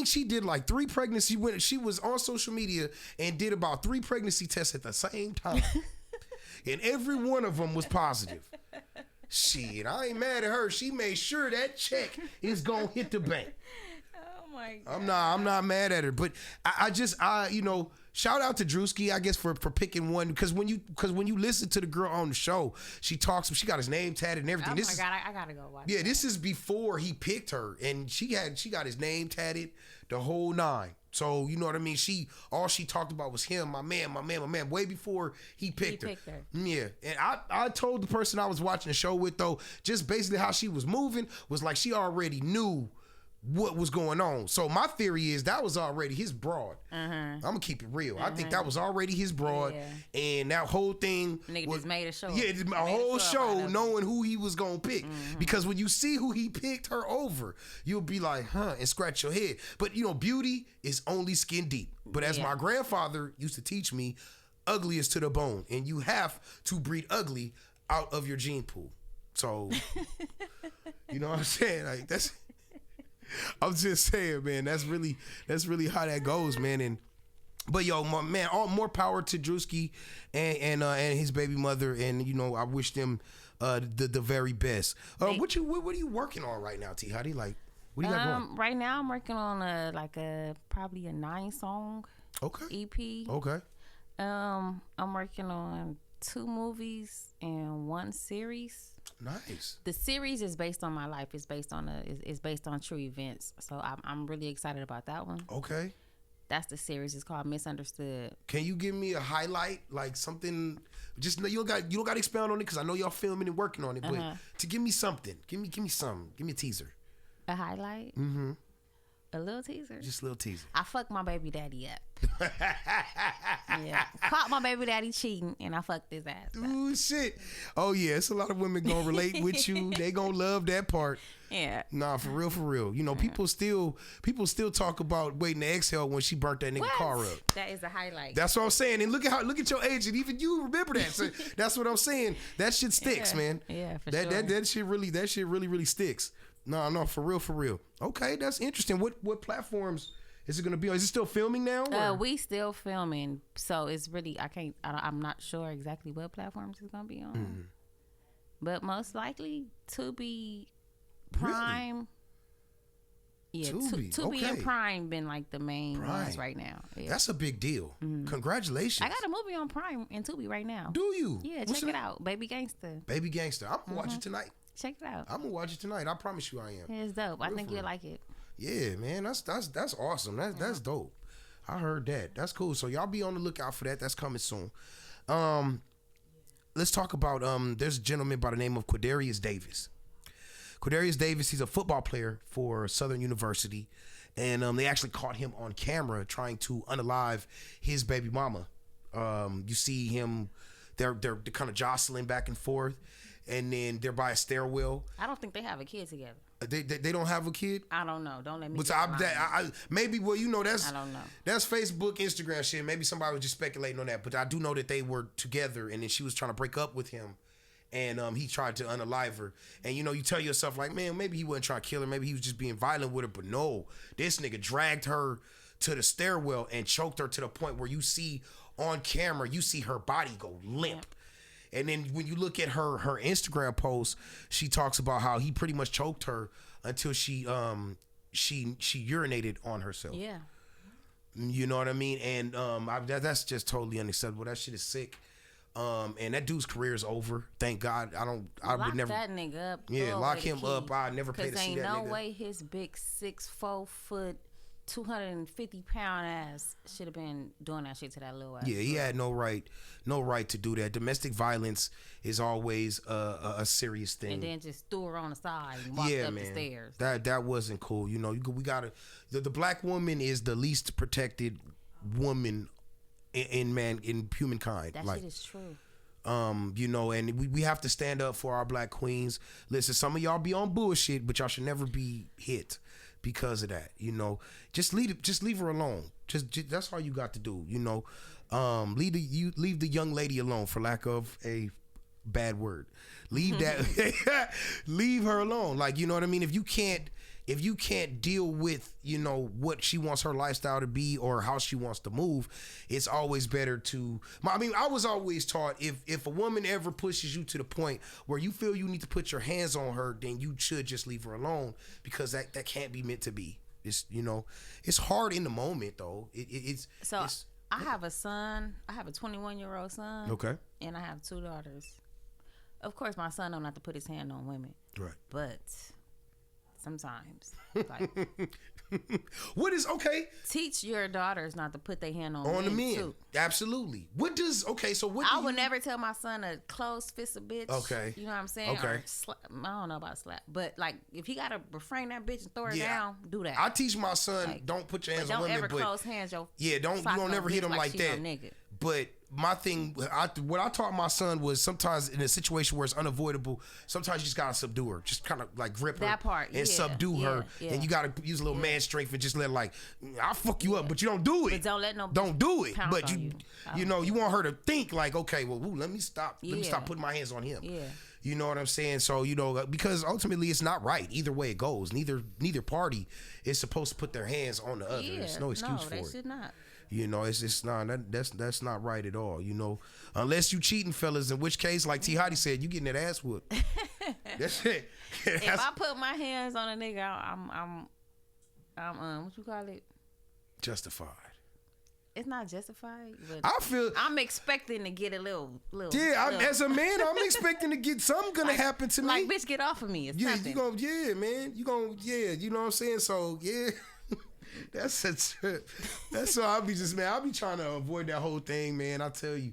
she did like 3 pregnancy. She was on social media and did about 3 pregnancy tests at the same time. And every one of them was positive. Shit, I ain't mad at her. She made sure that check is gonna hit the bank.
Oh my God.
I'm not mad at her, but I shout out to Drewski, I guess, for picking one, because when you listen to the girl on the show, she got his name tatted and everything.
Oh my God, I gotta go watch.
Yeah, this is before he picked her, and she got his name tatted, the whole 9. So you know what I mean. All she talked about was him, my man, way before he picked her. Yeah, and I told the person I was watching the show with, though, just basically how she was moving was like she already knew what was going on. So my theory is that was already his broad. I'm gonna keep it real. I think that was already his broad, and that whole thing
nigga just made a show.
Yeah, a whole show knowing who he was gonna pick. Because when you see who he picked her over, you'll be like, huh, and scratch your head. But beauty is only skin deep. But as my grandfather used to teach me, ugly is to the bone, and you have to breed ugly out of your gene pool. So you know what I'm saying? Like that's. I'm just saying, man. That's really how that goes, man. But yo, my man, all more power to Drewski and his baby mother, and I wish them the very best. What are you working on right now, T? How do you like? What do you got going?
Right now, I'm working on probably a 9-song EP. Okay. I'm working on 2 movies and 1 series.
Nice.
The series is based on my life. It's based on true events. So I'm really excited about that one. Okay. That's the series. It's called Misunderstood.
Can you give me a highlight, like something? Just you don't got to expound on it, because I know y'all filming and working on it. But to give me something, give me something. Give me a teaser.
A highlight. A little teaser.
Just a little teaser.
I fucked my baby daddy up. Yeah, caught my baby daddy cheating, and I fucked his ass.
Ooh, shit. Oh yeah, it's a lot of women gonna relate with you. They gonna love that part. Yeah. Nah, for real. People still talk about waiting to exhale when she burnt that nigga car up.
That is a highlight.
That's what I'm saying. And look at your age, and even you remember that. So that's what I'm saying. That shit sticks, man.
Yeah, for sure.
That shit really sticks. No, for real. Okay, that's interesting. What platforms is it gonna be on? Is it still filming now?
We still filming, so it's really I'm not sure exactly what platforms it's gonna be on, but most likely Tubi, Prime. Really? Yeah, Tubi and Prime been like the main ones right now. Yeah.
That's a big deal. Congratulations.
I got a movie on Prime and Tubi right now.
Do you?
Yeah, check it out. Baby Gangster.
I'm gonna watch it tonight.
Check it out.
I'm gonna watch it tonight. I promise you I am.
Yeah, it's dope. I think you'll like it.
Yeah, man. That's awesome. That's dope. I heard that. That's cool. So y'all be on the lookout for that. That's coming soon. Let's talk about there's a gentleman by the name of Quadarius Davis. Quadarius Davis, he's a football player for Southern University, and they actually caught him on camera trying to unalive his baby mama. You see him, they're kind of jostling back and forth, and then they're by a stairwell.
I don't think they have a kid together.
They don't have a kid?
I don't know. Don't let me.
That's I don't know. That's Facebook, Instagram shit. Maybe somebody was just speculating on that, but I do know that they were together, and then she was trying to break up with him, and he tried to unalive her. And you tell yourself like, man, maybe he wasn't trying to kill her, maybe he was just being violent with her. But no, this nigga dragged her to the stairwell and choked her to the point where you see on camera, you see her body go limp. And then when you look at her Instagram post, she talks about how he pretty much choked her until she urinated on herself. Yeah. You know what I mean? And that's just totally unacceptable. That shit is sick. And that dude's career is over. Thank God. I would never
lock that nigga up.
Yeah, lock him up. I never pay to see that nigga. 'Cause
ain't no way his big 6'4" 250-pound ass should have been doing that shit to that little ass.
Yeah, he had no right to do that. Domestic violence is always a serious thing.
And then just threw her on the side and walked up the stairs.
That wasn't cool. We gotta. The black woman is the least protected woman in humankind.
That shit is true.
You know, and we have to stand up for our black queens. Listen, some of y'all be on bullshit, but y'all should never be hit because of that. You know, just leave her alone. Just that's all you got to do. You know, leave the young lady alone, for lack of a bad word. Leave that, leave her alone. Like, you know what I mean? If you can't deal with, you know, what she wants her lifestyle to be or how she wants to move, it's always better to, I mean, I was always taught if a woman ever pushes you to the point where you feel you need to put your hands on her, then you should just leave her alone, because that can't be meant to be. It's, you know, it's hard in the moment though.
I have a son. I have a 21-year-old son.
Okay.
And I have 2 daughters. Of course, my son don't have to put his hand on women.
Right.
But sometimes, like,
what is okay?
Teach your daughters not to put their hand on
the men.
Too.
Absolutely. What does So what?
I would never tell my son to close fist a bitch.
Okay.
You know what I'm saying?
Okay.
Or I don't know about slap, but like if he gotta refrain that bitch and throw her down, do that.
I teach my son, like, don't put your hands on women.
Don't ever close hands.
You don't never hit him like that.
Nigga.
But my thing, what I taught my son was sometimes in a situation where it's unavoidable, sometimes you just gotta subdue her, just kind of like grip her
that part,
and subdue her, and you gotta use a little man strength and just let her, like, I'll fuck you up, but you don't do it.
But
don't do it. But you know, you want her to think like, okay, well, let me stop putting my hands on him.
Yeah.
You know what I'm saying? So, you know, because ultimately it's not right. Either way it goes. Neither party is supposed to put their hands on the other. There's no excuse for it.
They should not.
You know, it's just that's not right at all. You know, unless you cheating, fellas, in which case, like T. Hottie said, you getting that ass whooped. That's it.
If I put my hands on a nigga, I'm what you call it?
Justified.
It's not justified, but I'm expecting to get a little.
As a man, I'm expecting to get something gonna happen to me.
Like, bitch, get off of me. It's
you gonna, man. You gonna, you know what I'm saying? So, yeah. That's so I'll be trying to avoid that whole thing, man. I tell you,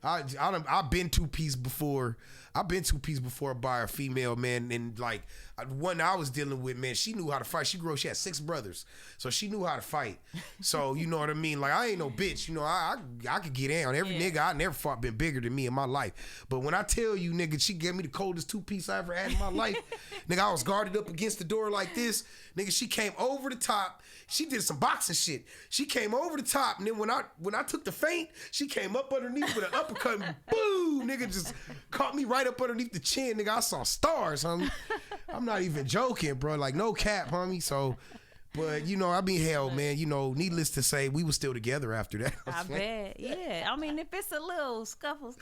I've been two-piece before. I've been two-piece before by a female, man, and like one I was dealing with, man, she knew how to fight. She had 6 brothers, so she knew how to fight. So you know what I mean? Like, I ain't no bitch, you know. I could get down. Every nigga I never fought been bigger than me in my life. But when I tell you, nigga, she gave me the coldest two-piece I ever had in my life. Nigga, I was guarded up against the door like this. Nigga, she came over the top. She did some boxing shit. She came over the top, and then when I took the feint, she came up underneath with an uppercut, and boom, nigga just caught me right up underneath the chin. Nigga, I saw stars, homie. I'm not even joking, bro. Like, no cap, homie. So, but, you know, I mean, hell, man, you know, needless to say, we were still together after that.
I bet, yeah. I mean, if it's a little scuffle,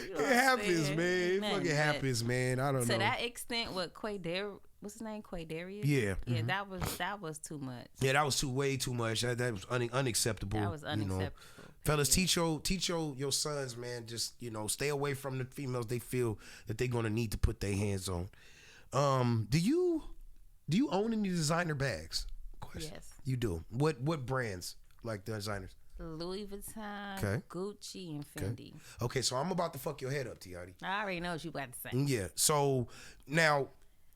you know,
it happens, man. It fucking happens, man. I don't know.
To that extent, what what's his name? Quaydarius?
Yeah.
Yeah, that was too much.
Yeah, that was way too much. That was unacceptable.
That was unacceptable.
You know? Fellas, teach your sons, man, just, you know, stay away from the females they feel that they're gonna need to put their hands on. Do you own any designer bags? Question.
Yes.
You do. What brands, like the designers?
Louis Vuitton, Gucci, and Fendi.
Okay, so I'm about to fuck your head up, Tiati.
I already know what you about to say.
Yeah. So now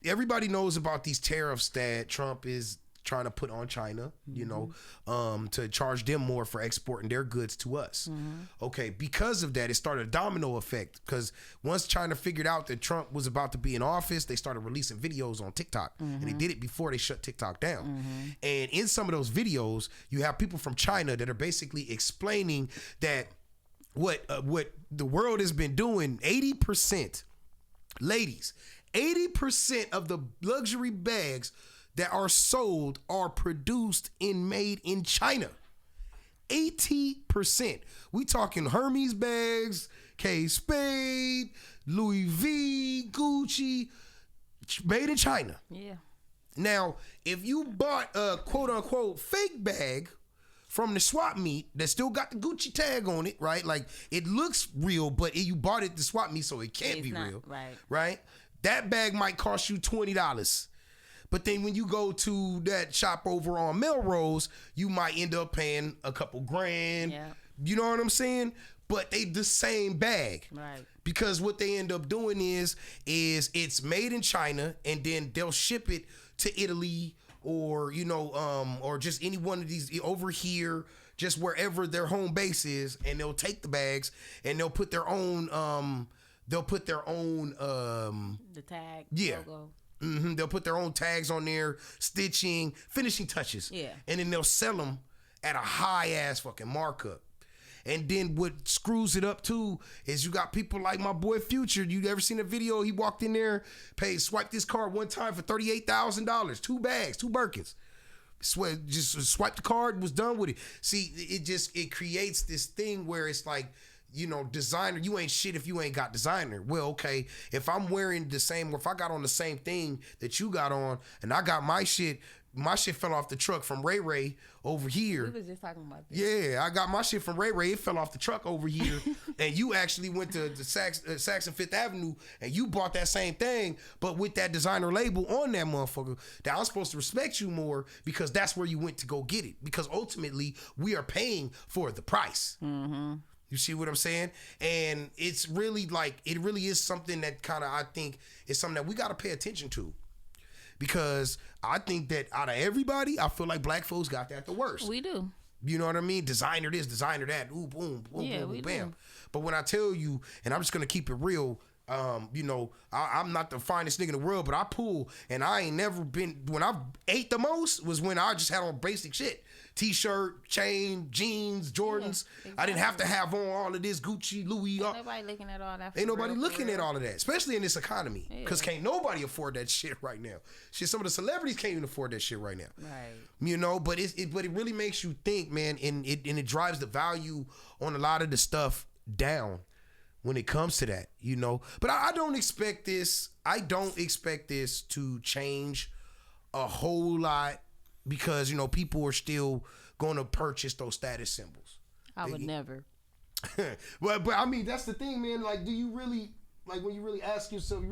everybody knows about these tariffs that Trump is trying to put on China, you know, to charge them more for exporting their goods to us. Okay, because of that, it started a domino effect, because once China figured out that Trump was about to be in office, they started releasing videos on TikTok, and they did it before they shut TikTok down. And in some of those videos, you have people from China that are basically explaining that what the world has been doing, 80%, ladies, 80% of the luxury bags that are sold are produced and made in China. 80%. We talking Hermes bags, Kate Spade, Louis V, Gucci, made in China.
Yeah.
Now, if you bought a quote unquote fake bag from the swap meet that still got the Gucci tag on it, right? Like, it looks real, but you bought it at the swap meet, so it can't be real.
Right.
Right? That bag might cost you $20. But then when you go to that shop over on Melrose, you might end up paying a couple grand.
Yeah.
You know what I'm saying? But they the same bag.
Right.
Because what they end up doing is it's made in China, and then they'll ship it to Italy or, you know, or just any one of these over here, just wherever their home base is, and they'll take the bags and they'll put their own they'll put their own
the tag logo.
Mm-hmm. They'll put their own tags on there, stitching, finishing touches.
Yeah.
And then they'll sell them at a high ass fucking markup. And then what screws it up too is you got people like my boy Future. You ever seen a video? He walked in there, swiped this card one time for $38,000, 2 bags, 2 Birkins. Just swiped the card, was done with it. See, it creates this thing where it's like, you know, designer, you ain't shit if you ain't got designer. Well, okay, if I'm wearing the same, or if I got on the same thing that you got on, and I got my shit fell off the truck from Ray Ray over here.
We was just talking about this.
Yeah, I got my shit from Ray Ray. It fell off the truck over here. And you actually went to the Saks and Fifth Avenue and you bought that same thing, but with that designer label on that motherfucker, that I'm supposed to respect you more because that's where you went to go get it. Because ultimately, we are paying for the price. Mm-hmm. You see what I'm saying? And it's really like, it really is something that kind of, I think, is something that we got to pay attention to. Because I think that out of everybody, I feel like black folks got that the worst.
We do.
You know what I mean? Designer this, designer that. Ooh, boom, boom,
yeah,
boom,
we
bam.
do.
But when I tell you, and I'm just going to keep it real, you know, I'm not the finest nigga in the world, but I pull, and I ain't never been, when I ate the most was when I just had on basic shit. T-shirt, chain, jeans, Jordans. Yeah, exactly. I didn't have to have on all of this Gucci, Louis.
Ain't nobody looking at all that.
Ain't nobody looking at all of that, especially in this economy. Because can't nobody afford that shit right now. Shit, some of the celebrities can't even afford that shit right now.
Right.
You know, but it really makes you think, man, and it drives the value on a lot of the stuff down when it comes to that, you know. But I don't expect this. I don't expect this to change a whole lot. Because, you know, people are still going to purchase those status symbols.
I would never.
but I mean, that's the thing, man. Like, do you really, like, when you really ask yourself,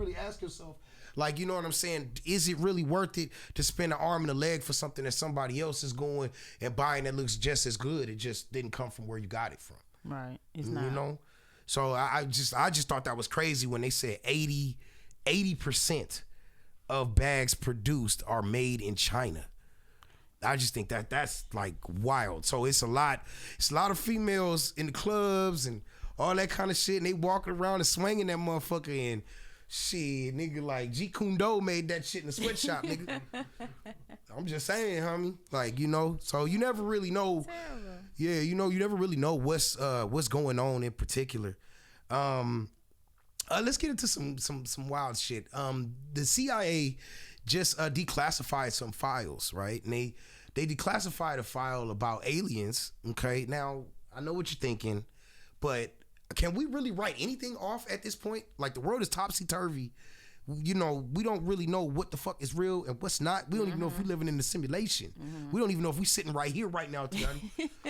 like, you know what I'm saying? Is it really worth it to spend an arm and a leg for something that somebody else is going and buying that looks just as good? It just didn't come from where you got it from.
Right. It's not.
You know? So I just thought that was crazy when they said 80% of bags produced are made in China. I just think that's like wild. So it's a lot of females in the clubs and all that kind of shit, and they walking around and swinging that motherfucker, and shit, nigga, like G Kundo made that shit in the sweatshop, nigga. I'm just saying, homie. Like, you know, so you never really know. Terrible. Yeah, you know, you never really know what's going on in particular. Let's get into some wild shit. The CIA just declassified some files, right? And they declassified a file about aliens, okay? Now, I know what you're thinking, but can we really write anything off at this point? Like, the world is topsy-turvy. You know, we don't really know what the fuck is real and what's not. We don't even know if we're living in a simulation. We don't even know if we're sitting right here right now, Tiana.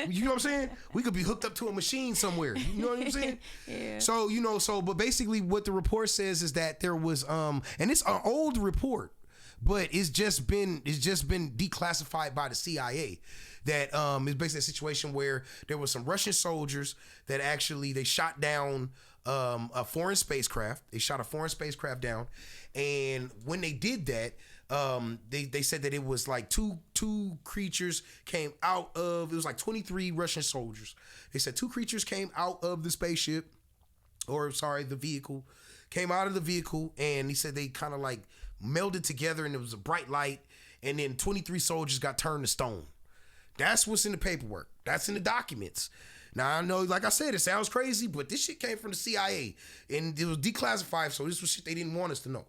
You know what I'm saying? We could be hooked up to a machine somewhere. You know what I'm saying?
Yeah.
So, you know, but basically what the report says is that there was, and it's an old report, but it's just been declassified by the CIA. That is basically a situation where there was some Russian soldiers that actually they shot down a foreign spacecraft. They shot a foreign spacecraft down, and when they did that, they said that it was like two creatures came out of. It was like 23 Russian soldiers. They said 2 creatures came out of the spaceship, the vehicle, came out of the vehicle, and he said they kind of like melded together, and it was a bright light, and then 23 soldiers got turned to stone. That's what's in the paperwork. That's in the documents. Now, I know, like I said, it sounds crazy, but this shit came from the CIA, and it was declassified, so this was shit they didn't want us to know.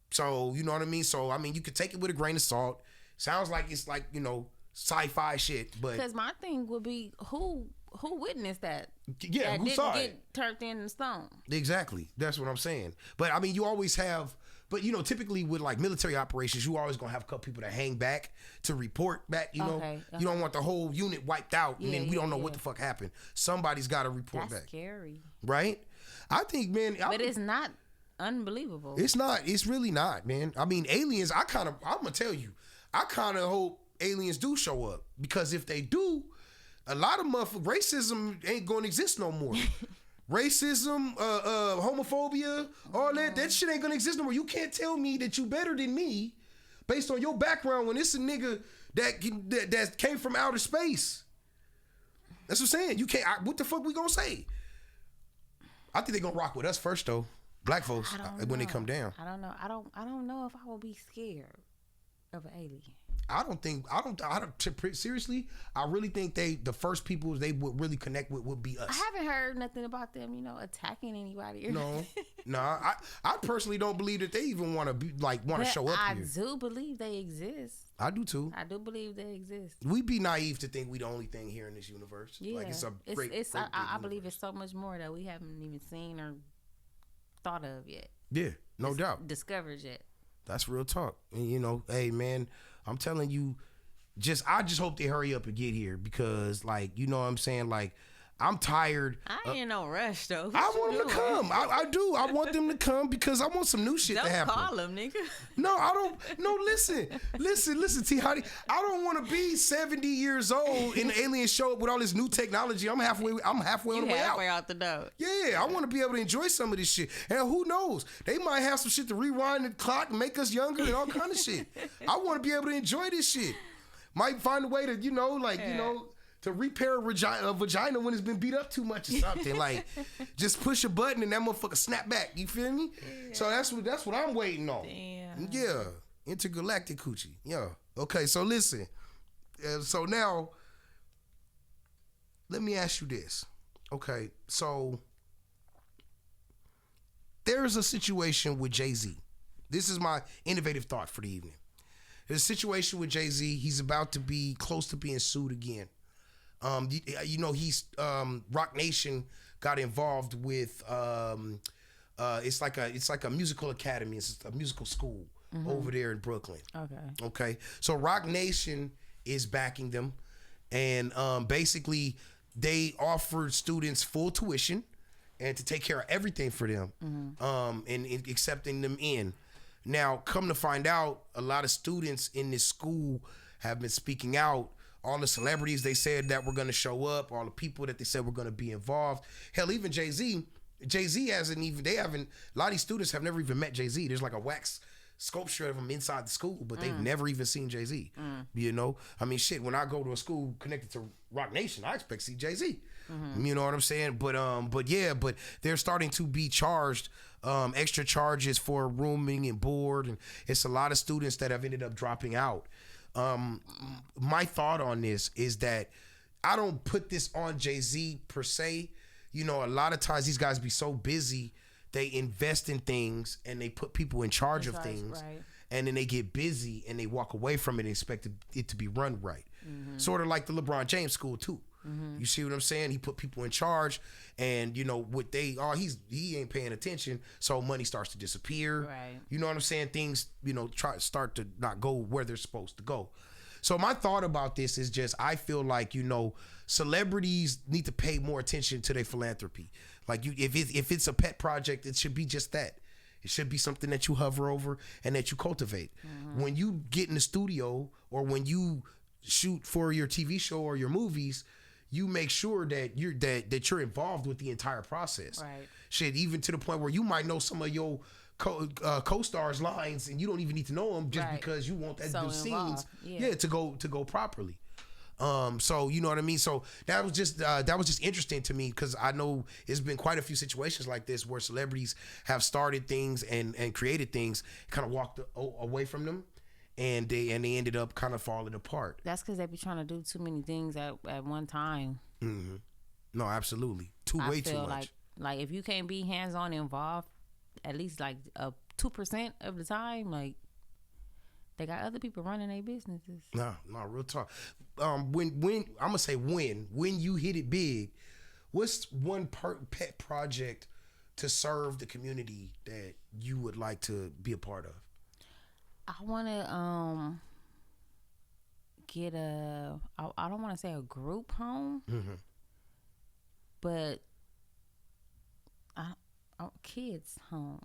So, you know what I mean? So, I mean, you could take it with a grain of salt. Sounds like it's like, you know, sci-fi shit, but... Because
my thing would be, who witnessed that?
Yeah, who saw it?
Get turned in stone.
Exactly. That's what I'm saying. But, I mean, you always have... But, you know, typically with like military operations, you always gonna have a couple people that hang back to report back, you know. Okay. You don't want the whole unit wiped out and then we don't know what the fuck happened. Somebody's got to report back.
That's scary.
Right? I think, man.
But it's not unbelievable.
It's not. It's really not, man. I mean, aliens, I'm going to tell you, I kind of hope aliens do show up. Because if they do, a lot of racism ain't going to exist no more. Racism, homophobia, all that shit ain't gonna exist no more. You can't tell me that you better than me based on your background when it's a nigga that came from outer space. That's what I'm saying. You can't. What the fuck we gonna say? I think they gonna rock with us first though. Black folks when they come down.
I don't know. I don't know if I will be scared of an alien. Seriously, I really think the first people they would really connect with would be us. I haven't heard nothing about them, attacking anybody.
No, I personally don't believe that they even want to show up here.
I do believe they exist.
I do too.
I do believe they exist.
We'd be naive to think we the only thing here in this universe.
Yeah,
it's a great.
I believe it's so much more that we haven't even seen or thought of yet.
Yeah, no doubt.
Discovered yet.
That's real talk. And hey man, I'm telling you, I just hope they hurry up and get here because you know what I'm saying? I'm tired.
I ain't in no rush though.
I want them to come. I do. I want them to come because I want some new shit to happen.
Don't call them, nigga.
No, I don't. No, listen, T. Hottie. I don't want to be 70 years old and the aliens show up with all this new technology. I'm halfway on the way out.
Halfway out the door.
Yeah, I want to be able to enjoy some of this shit. And who knows? They might have some shit to rewind the clock and make us younger and all kind of shit. I want to be able to enjoy this shit. Might find a way to, to repair a vagina when it's been beat up too much or something. Just push a button and that motherfucker snap back. You feel me? Yeah. So that's what I'm waiting on.
Damn.
Yeah. Intergalactic coochie. Yeah. Okay, so listen. So now, let me ask you this. Okay, so there's a situation with Jay-Z. This is my innovative thought for the evening. There's a situation with Jay-Z. He's about to be close to being sued again. He's Rock Nation got involved with it's like a musical academy. It's a musical school over there in Brooklyn. Okay. So Rock Nation is backing them, and basically they offered students full tuition and to take care of everything for them, and accepting them in. Now, come to find out, a lot of students in this school have been speaking out. All the celebrities they said that were going to show up, all the people that they said were going to be involved. Hell, even Jay-Z a lot of these students have never even met Jay-Z. There's like a wax sculpture of him inside the school, but they've never even seen Jay-Z. I mean, shit, when I go to a school connected to Rock Nation, I expect to see Jay-Z. You know what I'm saying? But they're starting to be charged extra charges for rooming and board, and it's a lot of students that have ended up dropping out. My thought on this is that I don't put this on Jay-Z per se. A lot of times these guys be so busy, they invest in things and they put people in charge of things, right. And then they get busy and they walk away from it and expect it to be run right. Sort of like the LeBron James school too. You see what I'm saying? He put people in charge, and he ain't paying attention, so money starts to disappear.
Right.
You know what I'm saying? Things start to not go where they're supposed to go. So my thought about this is just I feel like celebrities need to pay more attention to their philanthropy. If it's a pet project, it should be just that. It should be something that you hover over and that you cultivate. When you get in the studio or when you shoot for your TV show or your movies, you make sure that you're involved with the entire process.
Right.
Shit, even to the point where you might know some of your co-stars lines and you don't even need to know them just because you want those scenes to go properly. So you know what I mean? So that was just interesting to me because I know it's been quite a few situations like this where celebrities have started things and created things, kind of walked away from them. And they ended up kind of falling apart.
That's because they be trying to do too many things at one time.
No, absolutely. Way too much.
Like if you can't be hands on involved, at least 2% of the time, they got other people running their businesses.
No, real talk. When I'm gonna say when you hit it big, what's one pet project to serve the community that you would like to be a part of?
I want to get I don't want to say a group home, but kids home.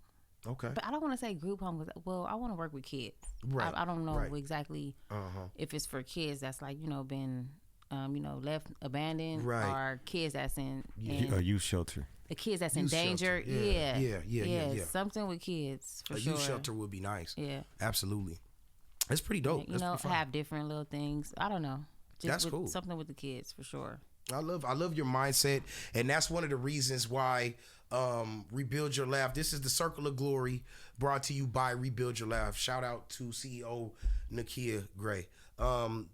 Okay.
But I don't want to say group home because, I want to work with kids.
Right.
I don't know exactly if it's for kids that's been left abandoned,
right.
Or kids that's in
a youth shelter.
The kids that's in danger. Yeah. Something with kids for sure.
A youth shelter would be nice.
Yeah.
Absolutely. That's pretty dope.
Have different little things. I don't know.
That's cool.
Something with the kids for sure.
I love your mindset, and that's one of the reasons why Rebuild Your Laugh. This is the Circle of Glory brought to you by Rebuild Your Laugh. Shout out to CEO Nakia Gray.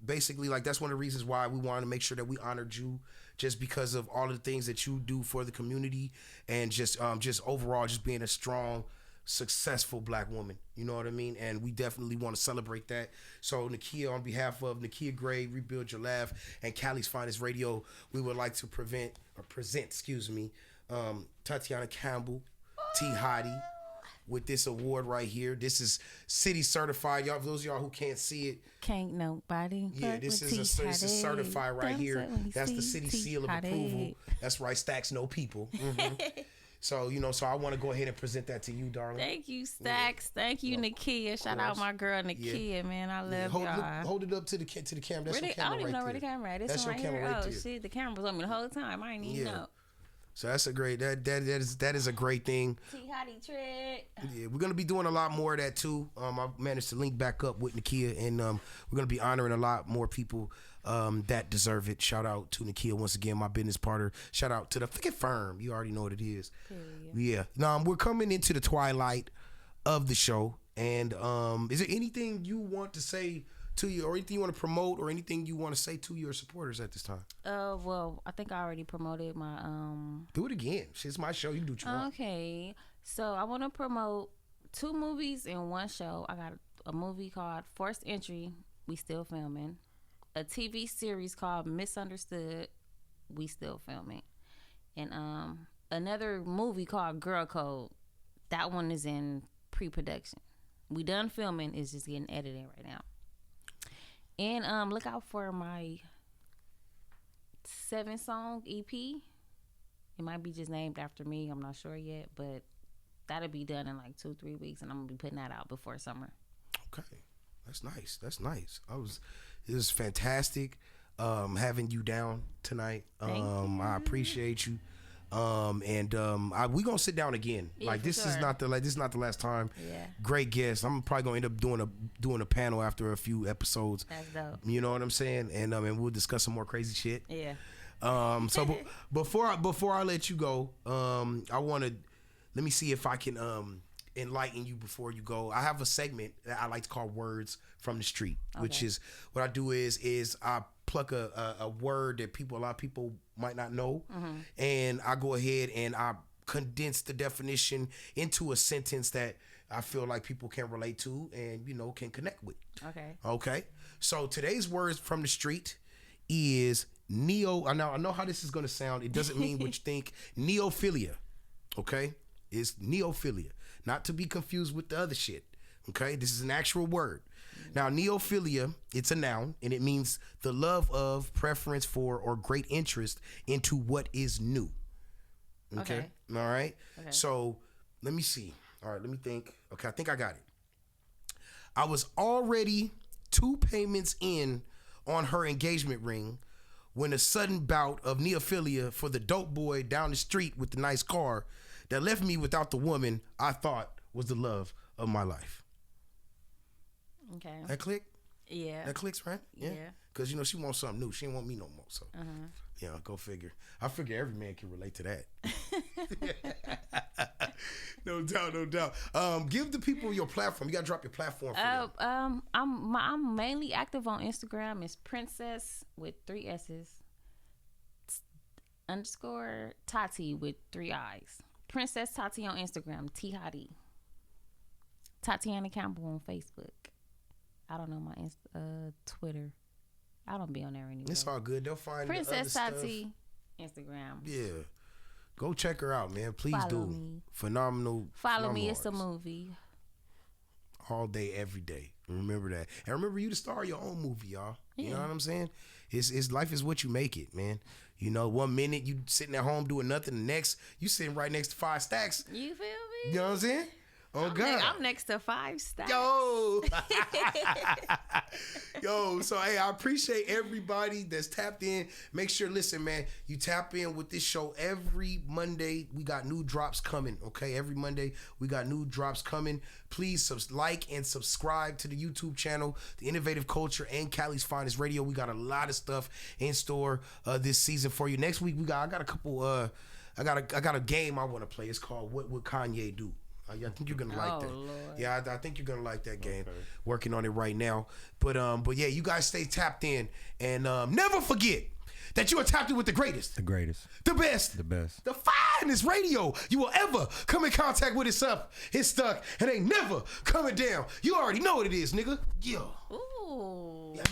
Basically, like, that's one of the reasons why we wanted to make sure that we honored you, just because of all of the things that you do for the community, and just overall just being a strong, successful black woman. You know what I mean? And we definitely want to celebrate that. So Nakia, on behalf of Nakia Gray, Rebuild Your Laugh, and Cali's Finest Radio, we would like to present, Tatiana Campbell, T. Hottie, with this award right here. This is city certified. Y'all, those of y'all who can't see it,
can't nobody.
Yeah, this is certified right here. That's the city seal of approval. That's right, Stacks No People. Mm-hmm. So, you know, so I want to go ahead and present that to you, darling.
Thank you, Stacks. Yeah. Thank you, Nakia. Shout out my girl, Nakia, man. I love y'all.
Hold it up to the camera. That's your camera.
I don't even know where the camera is.
That's your camera right there.
Oh, shit, the camera was on me the whole time. I didn't even know.
So that's a great, that is a great thing.
T-Hottie trick.
Yeah, we're gonna be doing a lot more of that too. I managed to link back up with Nakia, and we're gonna be honoring a lot more people that deserve it. Shout out to Nakia once again, my business partner. Shout out to the fucking firm. You already know what it is. Yeah. Now we're coming into the twilight of the show, and is there anything you want to say to you, or anything you want to promote, or anything you want to say to your supporters at this time?
Well, I think I already promoted my
Do it again. It's my show. You do what you want.
Okay. So I want to promote 2 movies and 1 show. I got a movie called Forced Entry. We still filming. A TV series called Misunderstood. We still filming. And another movie called Girl Code. That one is in pre-production. We done filming. It's just getting edited right now. And look out for my 7-song EP. It might be just named after me. I'm not sure yet, but that'll be done in like 2-3 weeks, and I'm gonna be putting that out before summer.
Okay, that's nice. It was fantastic having you down tonight.
Thank you.
I appreciate you. We gonna sit down again.
Yeah,
this is not the last time.
Yeah.
Great guest. I'm probably gonna end up doing a panel after a few episodes.
That's dope.
You know what I'm saying? And we'll discuss some more crazy shit.
Yeah.
So before I let you go, let me see if I can enlighten you before you go. I have a segment that I like to call Words from the Street, which is what I do is I pluck a word that a lot of people might not know, and I go ahead and I condense the definition into a sentence that I feel like people can relate to and, you know, can connect with. Okay. So today's Words from the Street is I know how this is going to sound. It doesn't mean what you think. Neophilia. Okay? It's neophilia. Not to be confused with the other shit. Okay? This is an actual word. Now, neophilia, it's a noun, and it means the love of, preference for, or great interest into what is new. Okay. All right? Okay. So, let me see. All right, let me think. Okay, I think I got it. I was already 2 payments in on her engagement ring when a sudden bout of neophilia for the dope boy down the street with the nice car that left me without the woman I thought was the love of my life.
Okay.
That click?
Yeah.
That clicks, right? Yeah. Because, you know, she wants something new. She didn't want me no more. So, yeah, go figure. I figure every man can relate to that. No doubt. Give the people your platform. You got to drop your platform for them.
I'm mainly active on Instagram. It's Princess with 3 S's _ Tati with 3 I's. Princess Tati on Instagram. T Hottie. Tatiana Campbell on Facebook. I don't know my Twitter. I don't be on there anymore.
It's all good. They'll find
Princess
the other
Tati
stuff.
Instagram.
Yeah. Go check her out, man. Please
Follow
do.
Me.
Phenomenal.
Follow me.
Artist.
It's a movie.
All day, every day. Remember that. And remember you to star your own movie, y'all. You know what I'm saying? It's life is what you make it, man. You know, 1 minute you sitting at home doing nothing. The next, you sitting right next to 5 Stacks.
You feel me?
You know what I'm saying? Oh, God.
I'm next to 5 Stacks.
Yo. Yo, so, hey, I appreciate everybody that's tapped in. Make sure, listen, man, you tap in with this show every Monday. We got new drops coming, okay? Every Monday, we got new drops coming. Please like and subscribe to the YouTube channel, The Innovative Culture and Cali's Finest Radio. We got a lot of stuff in store this season for you. Next week, I got a couple I got a game I want to play. It's called What Would Kanye Do? I think you're gonna like that.
Lord.
Yeah, I think you're gonna like that game. Okay. Working on it right now. But yeah, you guys stay tapped in and never forget that you are tapped in with the greatest.
The greatest.
The best.
The best.
The finest radio you will ever come in contact with. It's up, it's stuck, and ain't never coming down. You already know what it is, nigga. Yeah.
Ooh.
Yeah.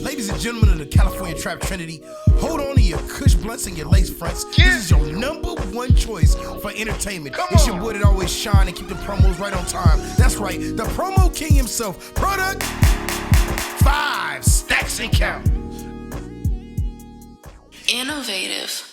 Ladies and gentlemen of the California Trap Trinity, hold on to your Kush blunts and your lace fronts. This is your number one choice for entertainment. It's your boy that always shine and keep the promos right on time. That's right, the promo king himself. Product 5 stacks and count.
Innovative.